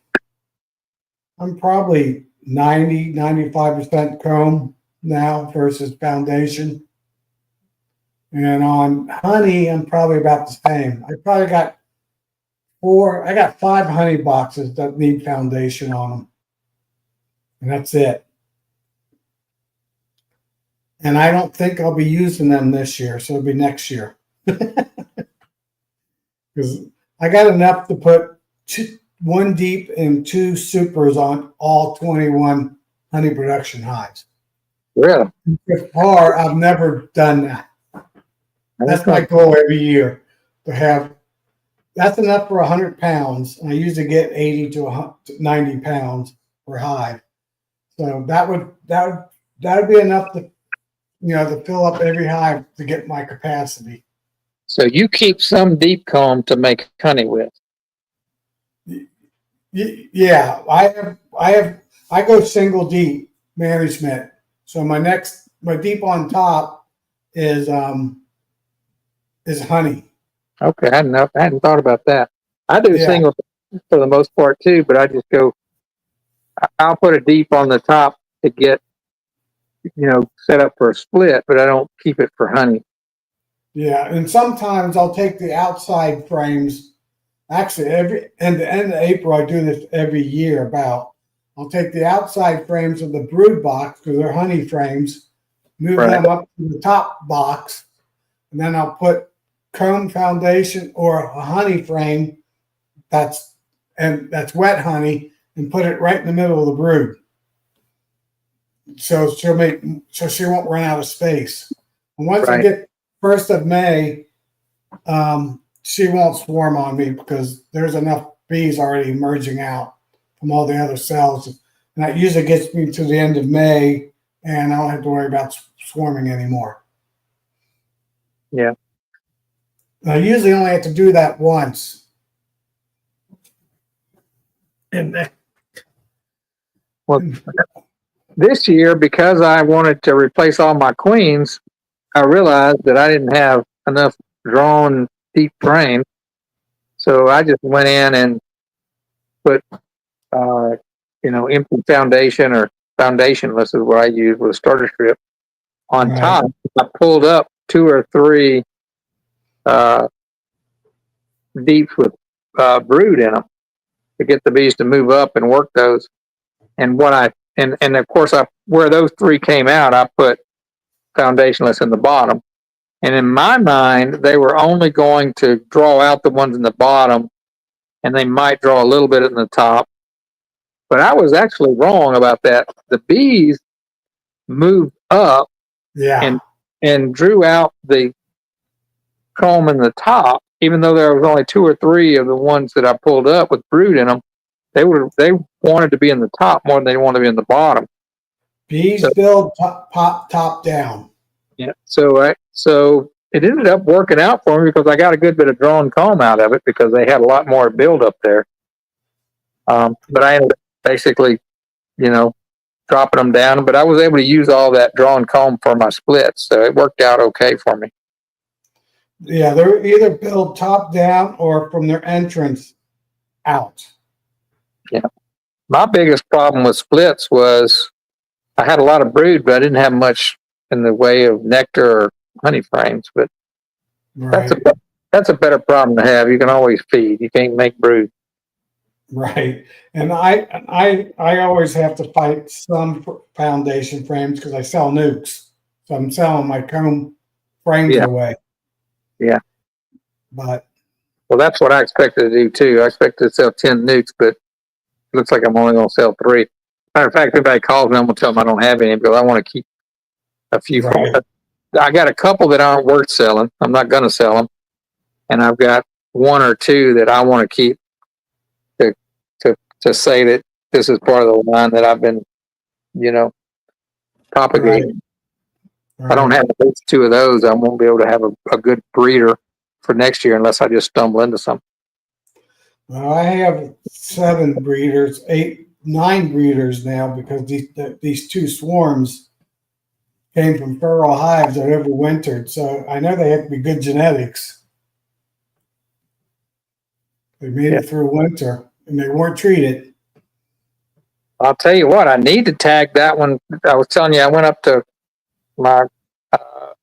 I'm probably 95% comb now versus foundation. And on honey, I'm probably about the same. I probably got 5 honey boxes that need foundation on them. And that's it. And I don't think I'll be using them this year, so it'll be next year. Because I got enough to put 1 deep and 2 supers on all 21 honey production hives. Really? So far, I've never done that. That's my goal every year to have. That's enough for 100 pounds. I usually get 80 to 90 pounds per hive. So that would be enough to, to fill up every hive to get my capacity. So you keep some deep comb to make honey with. Yeah, I go single deep management. So my deep on top is honey. Okay, I hadn't thought about that. I do single for the most part too, but I just go. I'll put a deep on the top to get, set up for a split, but I don't keep it for honey. Yeah, and sometimes I'll take the outside frames. Actually, the end of April, I do this every year. I'll take the outside frames of the brood box because they're honey frames, move them up to the top box, and then I'll put comb foundation or a honey frame that's wet honey and put it right in the middle of the brood. So she won't run out of space. And once I get 1st of May, she won't swarm on me because there's enough bees already emerging out from all the other cells. And that usually gets me to the end of May, and I don't have to worry about swarming anymore. Yeah. I usually only have to do that once. And Well, this year, because I wanted to replace all my queens, I realized that I didn't have enough drawn deep frame. So I just went in and put, empty foundation or foundationless is what I use with a starter strip. On Right. top, I pulled up 2 or 3 deeps with brood in them to get the bees to move up and work those. And and of course, where those 3 came out, I put foundationless in the bottom. And in my mind, they were only going to draw out the ones in the bottom, and they might draw a little bit in the top. But I was actually wrong about that. The bees moved up yeah, and drew out the comb in the top, even though there was only 2 or 3 of the ones that I pulled up with brood in them. They wanted to be in the top more than they wanted to be in the bottom. bees So, build top down. yeah. So it ended up working out for me because I got a good bit of drawn comb out of it because they had a lot more build up there. But I ended up basically, dropping them down. But I was able to use all that drawn comb for my splits, so it worked out okay for me. Yeah, they're either built top down or from their entrance out. Yeah. My biggest problem with splits was I had a lot of brood, but I didn't have much in the way of nectar or honey frames. But Right. that's a better problem to have. You can always feed. You can't make brood. Right. And I always have to fight some foundation frames because I sell nukes. So I'm selling my comb frames away. Yeah. But Well, that's what I expected to do too. I expected to sell 10 nukes, but it looks like I'm only going to sell 3. Matter of fact, if anybody calls me, I'm going to tell them I don't have any because I want to keep a few. Right. I got a couple that aren't worth selling. I'm not going to sell them. And I've got 1 or 2 that I want to keep to say that this is part of the line that I've been, propagating. Right. If I don't have at least 2 of those, I won't be able to have a good breeder for next year unless I just stumble into something. Well, I have 7 breeders, 9 breeders now because these 2 swarms came from feral hives that overwintered. So I know they have to be good genetics. They made it through winter and they weren't treated. I'll tell you what, I need to tag that one. I was telling you, I went up to my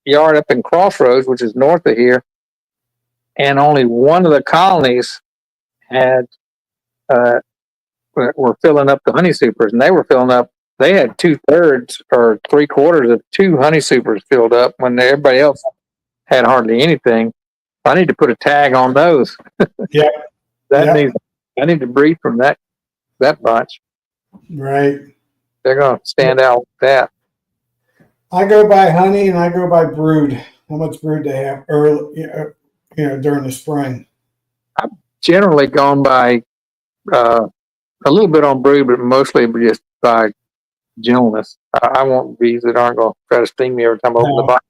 yard up in Crossroads, which is north of here, and only one of the colonies had were filling up the honey supers, and they were filling up. They had 2/3 or 3/4 of 2 honey supers filled up when everybody else had hardly anything. I need to put a tag on those. Yeah, I need to breed from that bunch. right. They're going to stand out with that. I go by honey and I go by brood. How much brood they have early, during the spring. I've generally gone by a little bit on brood, but mostly just by gentleness. I want bees that aren't going to try to sting me every time I open the box.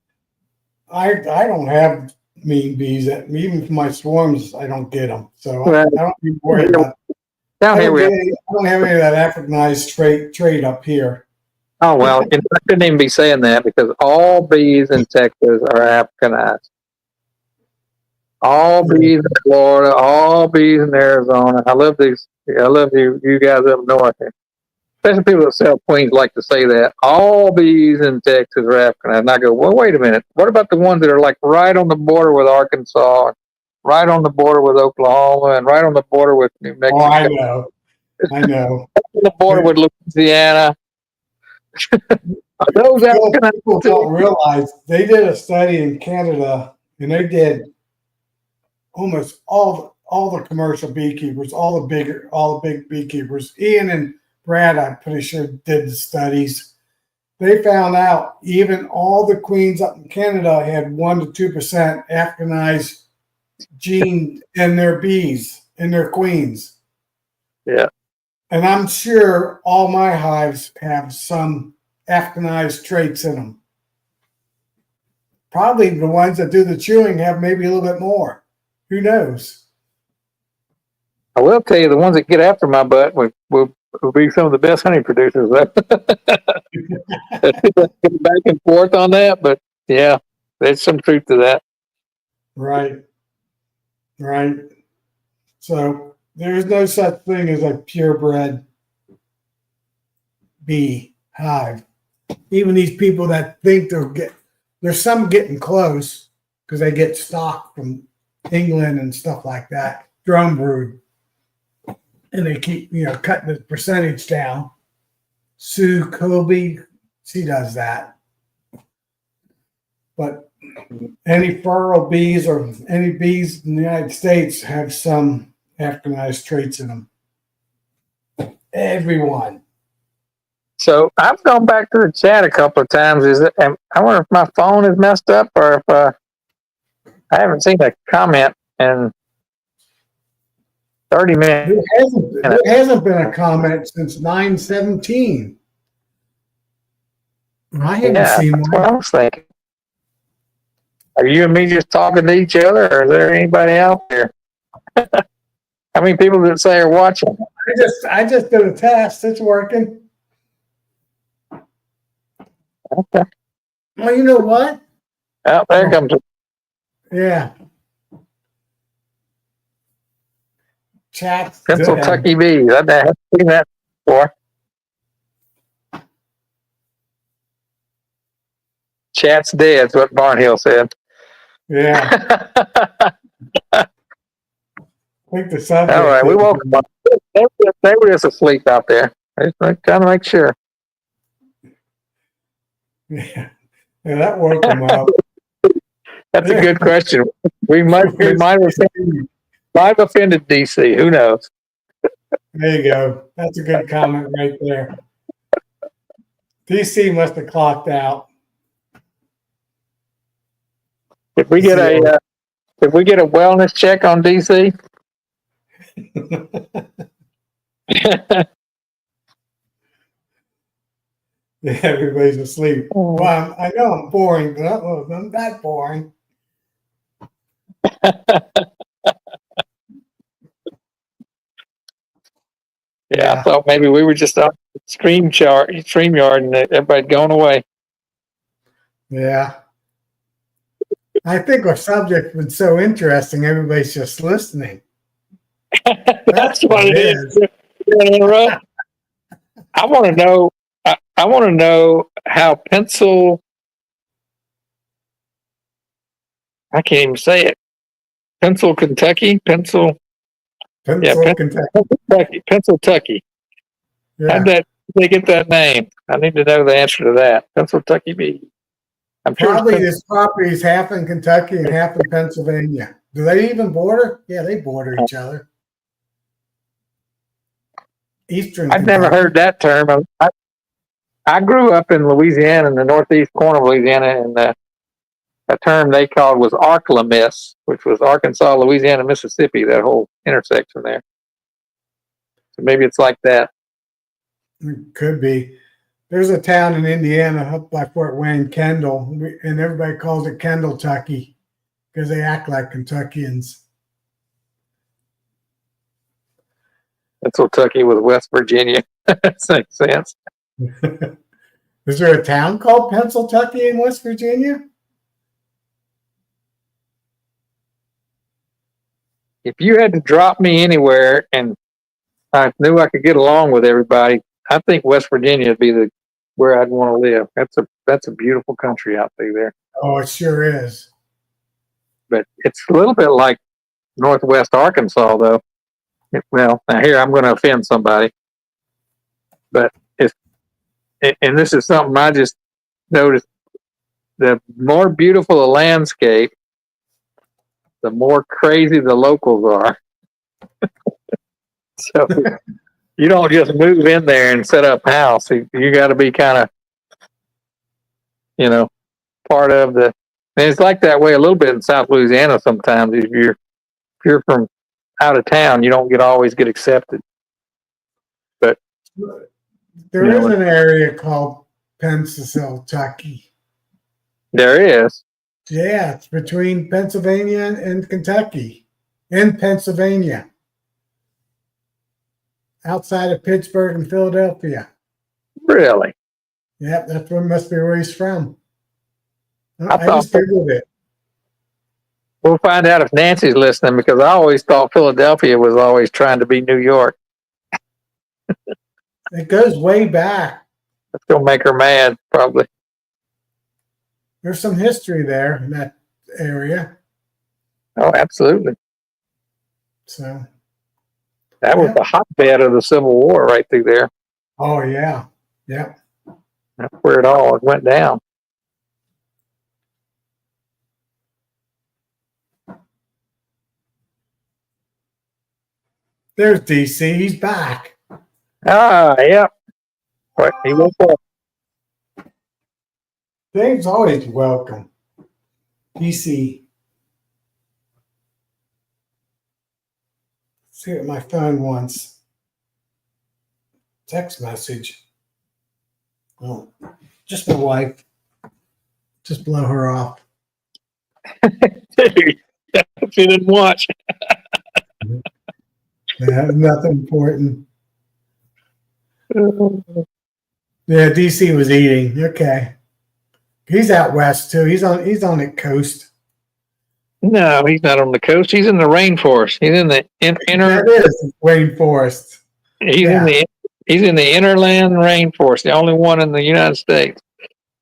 I don't have mean bees. Even for my swarms, I don't get them. So Well, I don't even worry about. Down here I don't have any of that Africanized trait up here. Oh, well, I shouldn't even be saying that because all bees in Texas are Africanized. All bees in Florida, all bees in Arizona. I love these. I love you guys up north here. Especially people that sell queens like to say that. All bees in Texas are Africanized. And I go, well, wait a minute. What about the ones that are like right on the border with Arkansas, right on the border with Oklahoma, and right on the border with New Mexico? Oh, I know. On the border with Louisiana. Are those people don't realize they did a study in Canada, and they did almost all the commercial beekeepers, all the big beekeepers. Ian and Brad, I'm pretty sure, did the studies. they found out even all the queens up in Canada had 1% to 2% Africanized gene in their bees, in their queens. Yeah. And I'm sure all my hives have some Africanized traits in them. Probably the ones that do the chewing have maybe a little bit more. Who knows? I will tell you, the ones that get after my butt will be some of the best honey producers. Back and forth on that, but yeah, there's some truth to that. Right. Right. So there's no such thing as a purebred bee hive. Even these people that think there's some getting close because they get stock from England and stuff like that, drone brood. And they keep, cutting the percentage down. Sue Kobe, she does that. But any feral bees or any bees in the United States have some Africanized traits in them. Everyone. So I've gone back to the chat a couple of times. I wonder if my phone is messed up or if I haven't seen a comment in 30 minutes. There hasn't been a comment since 9/17. I haven't seen that's one. what I was thinking. Are you and me just talking to each other, or is there anybody out there? How many people did it say are watching? I just did a test. It's working. Okay. Well, you know what? Oh, there comes it. Yeah. Chat's Pencil dead. Tucky bees. I haven't seen that before. Chat's dead, is what Barnhill said. Yeah. I think the subject. All right, we woke them up. They were just asleep out there. I just trying to make sure. Yeah, that woke them up. That's a good question. We might have offended DC. Who knows? There you go. That's a good comment right there. DC must have clocked out. Did we get a wellness check on DC? Yeah, everybody's asleep. Well, I know I'm boring, but I'm that boring. Yeah, I thought maybe we were just on StreamYard and everybody'd gone away. Yeah. I think our subject's been so interesting, everybody's just listening. That's what it is. I want to know. I want to know how Pencil. I can't even say it. Kentucky. Kentucky. Pennsyltucky. Yeah. How did they get that name? I need to know the answer to that. Pennsyltucky bee. I'm sure Probably this property is half in Kentucky and half in Pennsylvania. Do they even border? Yeah, they border each other. Eastern. I've never heard that term. I grew up in Louisiana, in the northeast corner of Louisiana, and a term they called was Arklamis, which was Arkansas, Louisiana, Mississippi, that whole intersection there. So maybe it's like that. It could be. There's a town in Indiana up by Fort Wayne, Kendall, and everybody calls it Kendalltucky because they act like Kentuckians. Pennsyltucky with West Virginia. That makes sense. Is there a town called Pennsyltucky in West Virginia? If you had to drop me anywhere and I knew I could get along with everybody, I think West Virginia would be where I'd want to live. That's a beautiful country out there. Oh, it sure is. But it's a little bit like Northwest Arkansas, though. Well, now here I'm going to offend somebody, but and this is something I just noticed: the more beautiful the landscape, the more crazy the locals are. So you don't just move in there and set up house. You got to be kind of part of the. And it's like that way a little bit in South Louisiana sometimes. If you're from out of town, you don't always get accepted. But There is an area called Pennsylvania. there is. Yeah, it's between Pennsylvania and Kentucky. In Pennsylvania. Outside of Pittsburgh and Philadelphia. Really? Yep, that's must be where he's from. I thought just Googled it. We'll find out if Nancy's listening, because I always thought Philadelphia was always trying to be New York. It goes way back. That's going to make her mad, probably. There's some history there in that area. Oh, absolutely. So that was the hotbed of the Civil War right through there. Oh, yeah. Yep. That's where it all went down. There's DC. He's back. Ah, yeah. What he went for? Dave's always welcome. DC. Let's see what my phone wants. Text message. Oh, just my wife. Just blow her off. Dude, if you didn't watch. Yeah, nothing important. Yeah, DC was eating. Okay. He's out west too. He's on the coast. No, he's not on the coast. He's in the rainforest. He's in the inner. That is rainforest. He's in the innerland rainforest, the only one in the United States.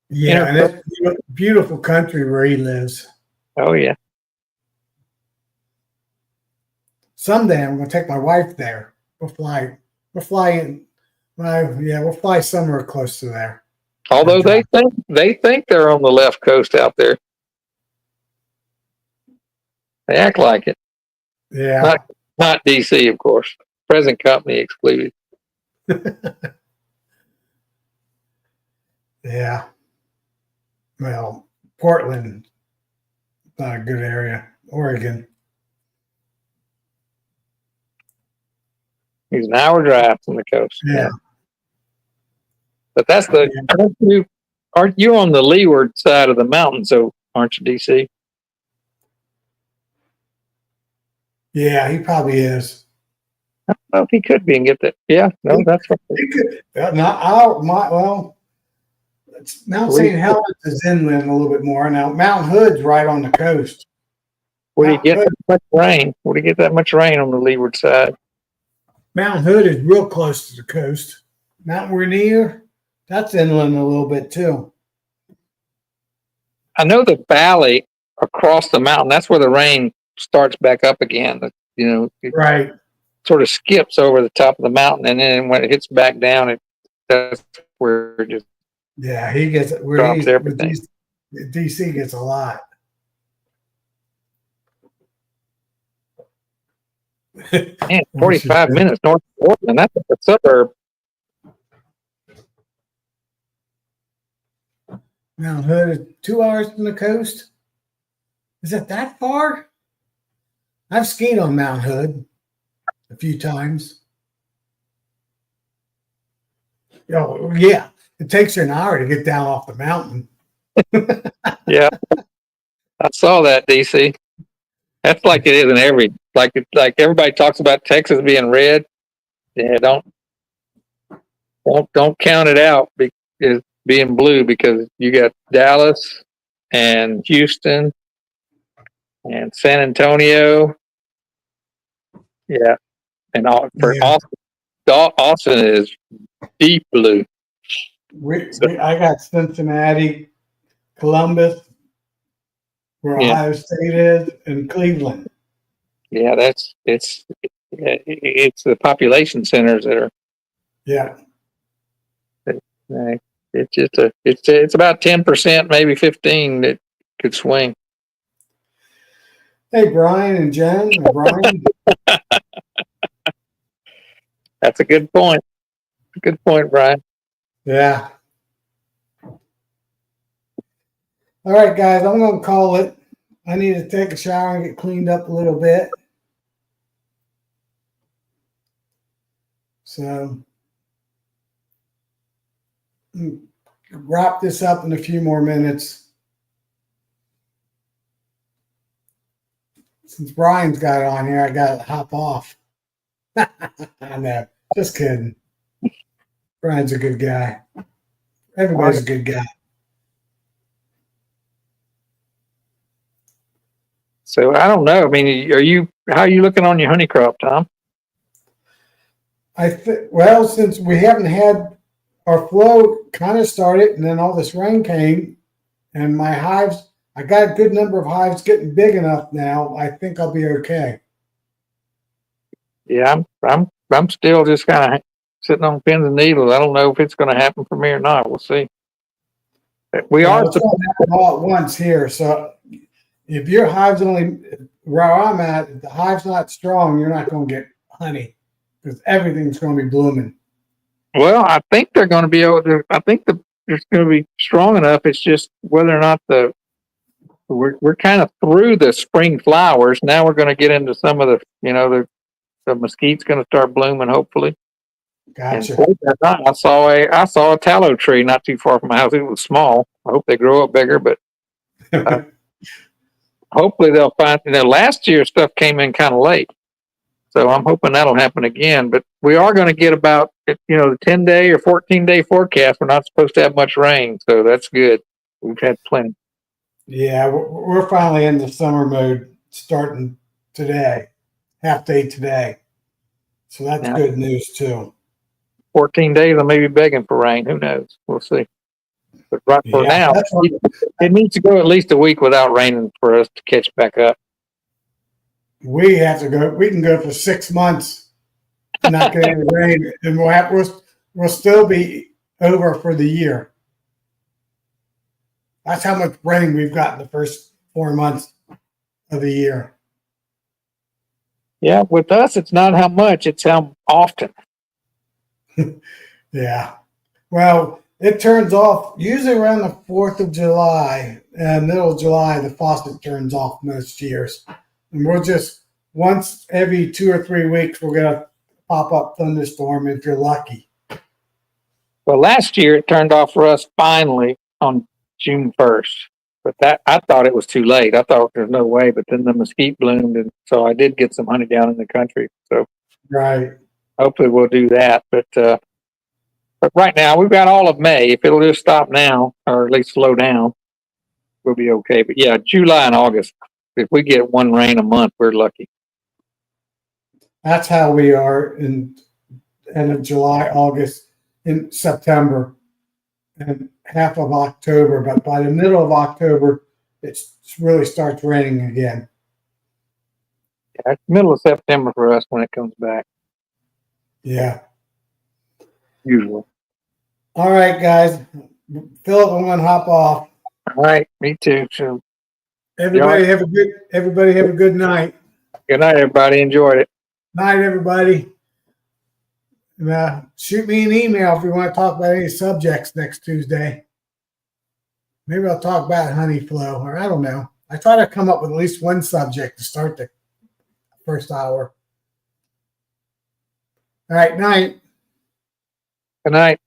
Yeah, and it's a beautiful country where he lives. Oh yeah. Someday I'm going to take my wife there. We'll fly in. We'll fly somewhere close to there. Although they think they're on the left coast out there. They act like it. Yeah. Not DC, of course. Present company excluded. Yeah. Well, Portland, not a good area. Oregon. He's an hour drive from the coast. Yeah. But that's aren't you on the leeward side of the mountain, so aren't you, DC? Yeah, he probably is. I don't know if he could be and get that. Yeah, no, that's right. He could. Mount St. Helens is inland a little bit more. Now, Mount Hood's right on the coast. Where do you get that much rain? Where do you get that much rain on the leeward side? Mount Hood is real close to the coast. Mount Rainier, that's inland a little bit too. I know the valley across the mountain, that's where the rain starts back up again. It Right. sort of skips over the top of the mountain, and then when it hits back down, that's where it just he gets it. Where drops everything. DC gets a lot. Man, 45 minutes north of Portland. That's a suburb. Mount Hood is 2 hours from the coast. Is it that far? I've skied on Mount Hood a few times. Oh, yeah. It takes you an hour to get down off the mountain. Yeah. I saw that, DC. That's like it is in like everybody talks about Texas being red. Yeah, don't count it out as being blue, because you got Dallas and Houston and San Antonio. Yeah. And Austin is deep blue. I got Cincinnati, Columbus, where Ohio State is, and Cleveland. Yeah, it's the population centers that are. Yeah. It's just it's about 10%, maybe 15 that could swing. Hey, Brian and Jen and Brian. That's a good point. Good point, Brian. Yeah. All right, guys, I'm going to call it. I need to take a shower and get cleaned up a little bit. So, wrap this up in a few more minutes. Since Brian's got it on here, I got to hop off. I know. Just kidding. Brian's a good guy. Everybody's a good guy. So I don't know. I mean, how are you looking on your honey crop, Tom? Well, since we haven't had our flow kind of started, and then all this rain came, and my hives, I got a good number of hives getting big enough now. I think I'll be okay. Yeah, I'm still just kind of sitting on pins and needles. I don't know if it's going to happen for me or not. We'll see. We are It's going to happen all at once here. So if your hive's only where I'm at, if the hive's not strong, you're not going to get honey because everything's going to be blooming. Well, I think they're going to be able to. I think it's going to be strong enough. It's just whether or not we're kind of through the spring flowers. Now we're going to get into some of the mesquite's going to start blooming, hopefully. Gotcha. And I saw a tallow tree not too far from my house. It was small. I hope they grow up bigger, but hopefully they'll find. Last year stuff came in kind of late, so I'm hoping that'll happen again. But we are going to get about the 10-day or 14-day forecast. We're not supposed to have much rain, so that's good. We've had plenty. Yeah, we're finally in the summer mode starting today, half day today. So that's good news too. 14 days, I may be begging for rain. Who knows? We'll see. But right for now, it needs to go at least a week without raining for us to catch back up. We have to go. We can go for 6 months, not getting any rain, and we'll still be over for the year. That's how much rain we've got in the first 4 months of the year. Yeah, with us, it's not how much; it's how often. Yeah. Well, it turns off usually around the 4th of July, middle of July, the faucet turns off most years. And we'll just, once every 2 or 3 weeks, we're going to pop up thunderstorm if you're lucky. Well, last year it turned off for us finally on June 1st. But I thought it was too late. I thought there's no way, but then the mesquite bloomed, and so I did get some honey down in the country. So right. Hopefully we'll do that. But right now we've got all of May. If it'll just stop now, or at least slow down, we'll be okay. But yeah, July and August, if we get one rain a month, we're lucky. That's how we are in end of July, August, in September, and half of October. But by the middle of October, it really starts raining again. Yeah, it's middle of September for us when it comes back. Yeah. Usually. All right, guys. Philip, I'm gonna hop off. All right, me too. So everybody have a good night. Good night, everybody. Enjoyed it. Night, everybody. And, shoot me an email if you want to talk about any subjects next Tuesday. Maybe I'll talk about honey flow, or I don't know. I try to come up with at least one subject to start the first hour. All right, night. Good night.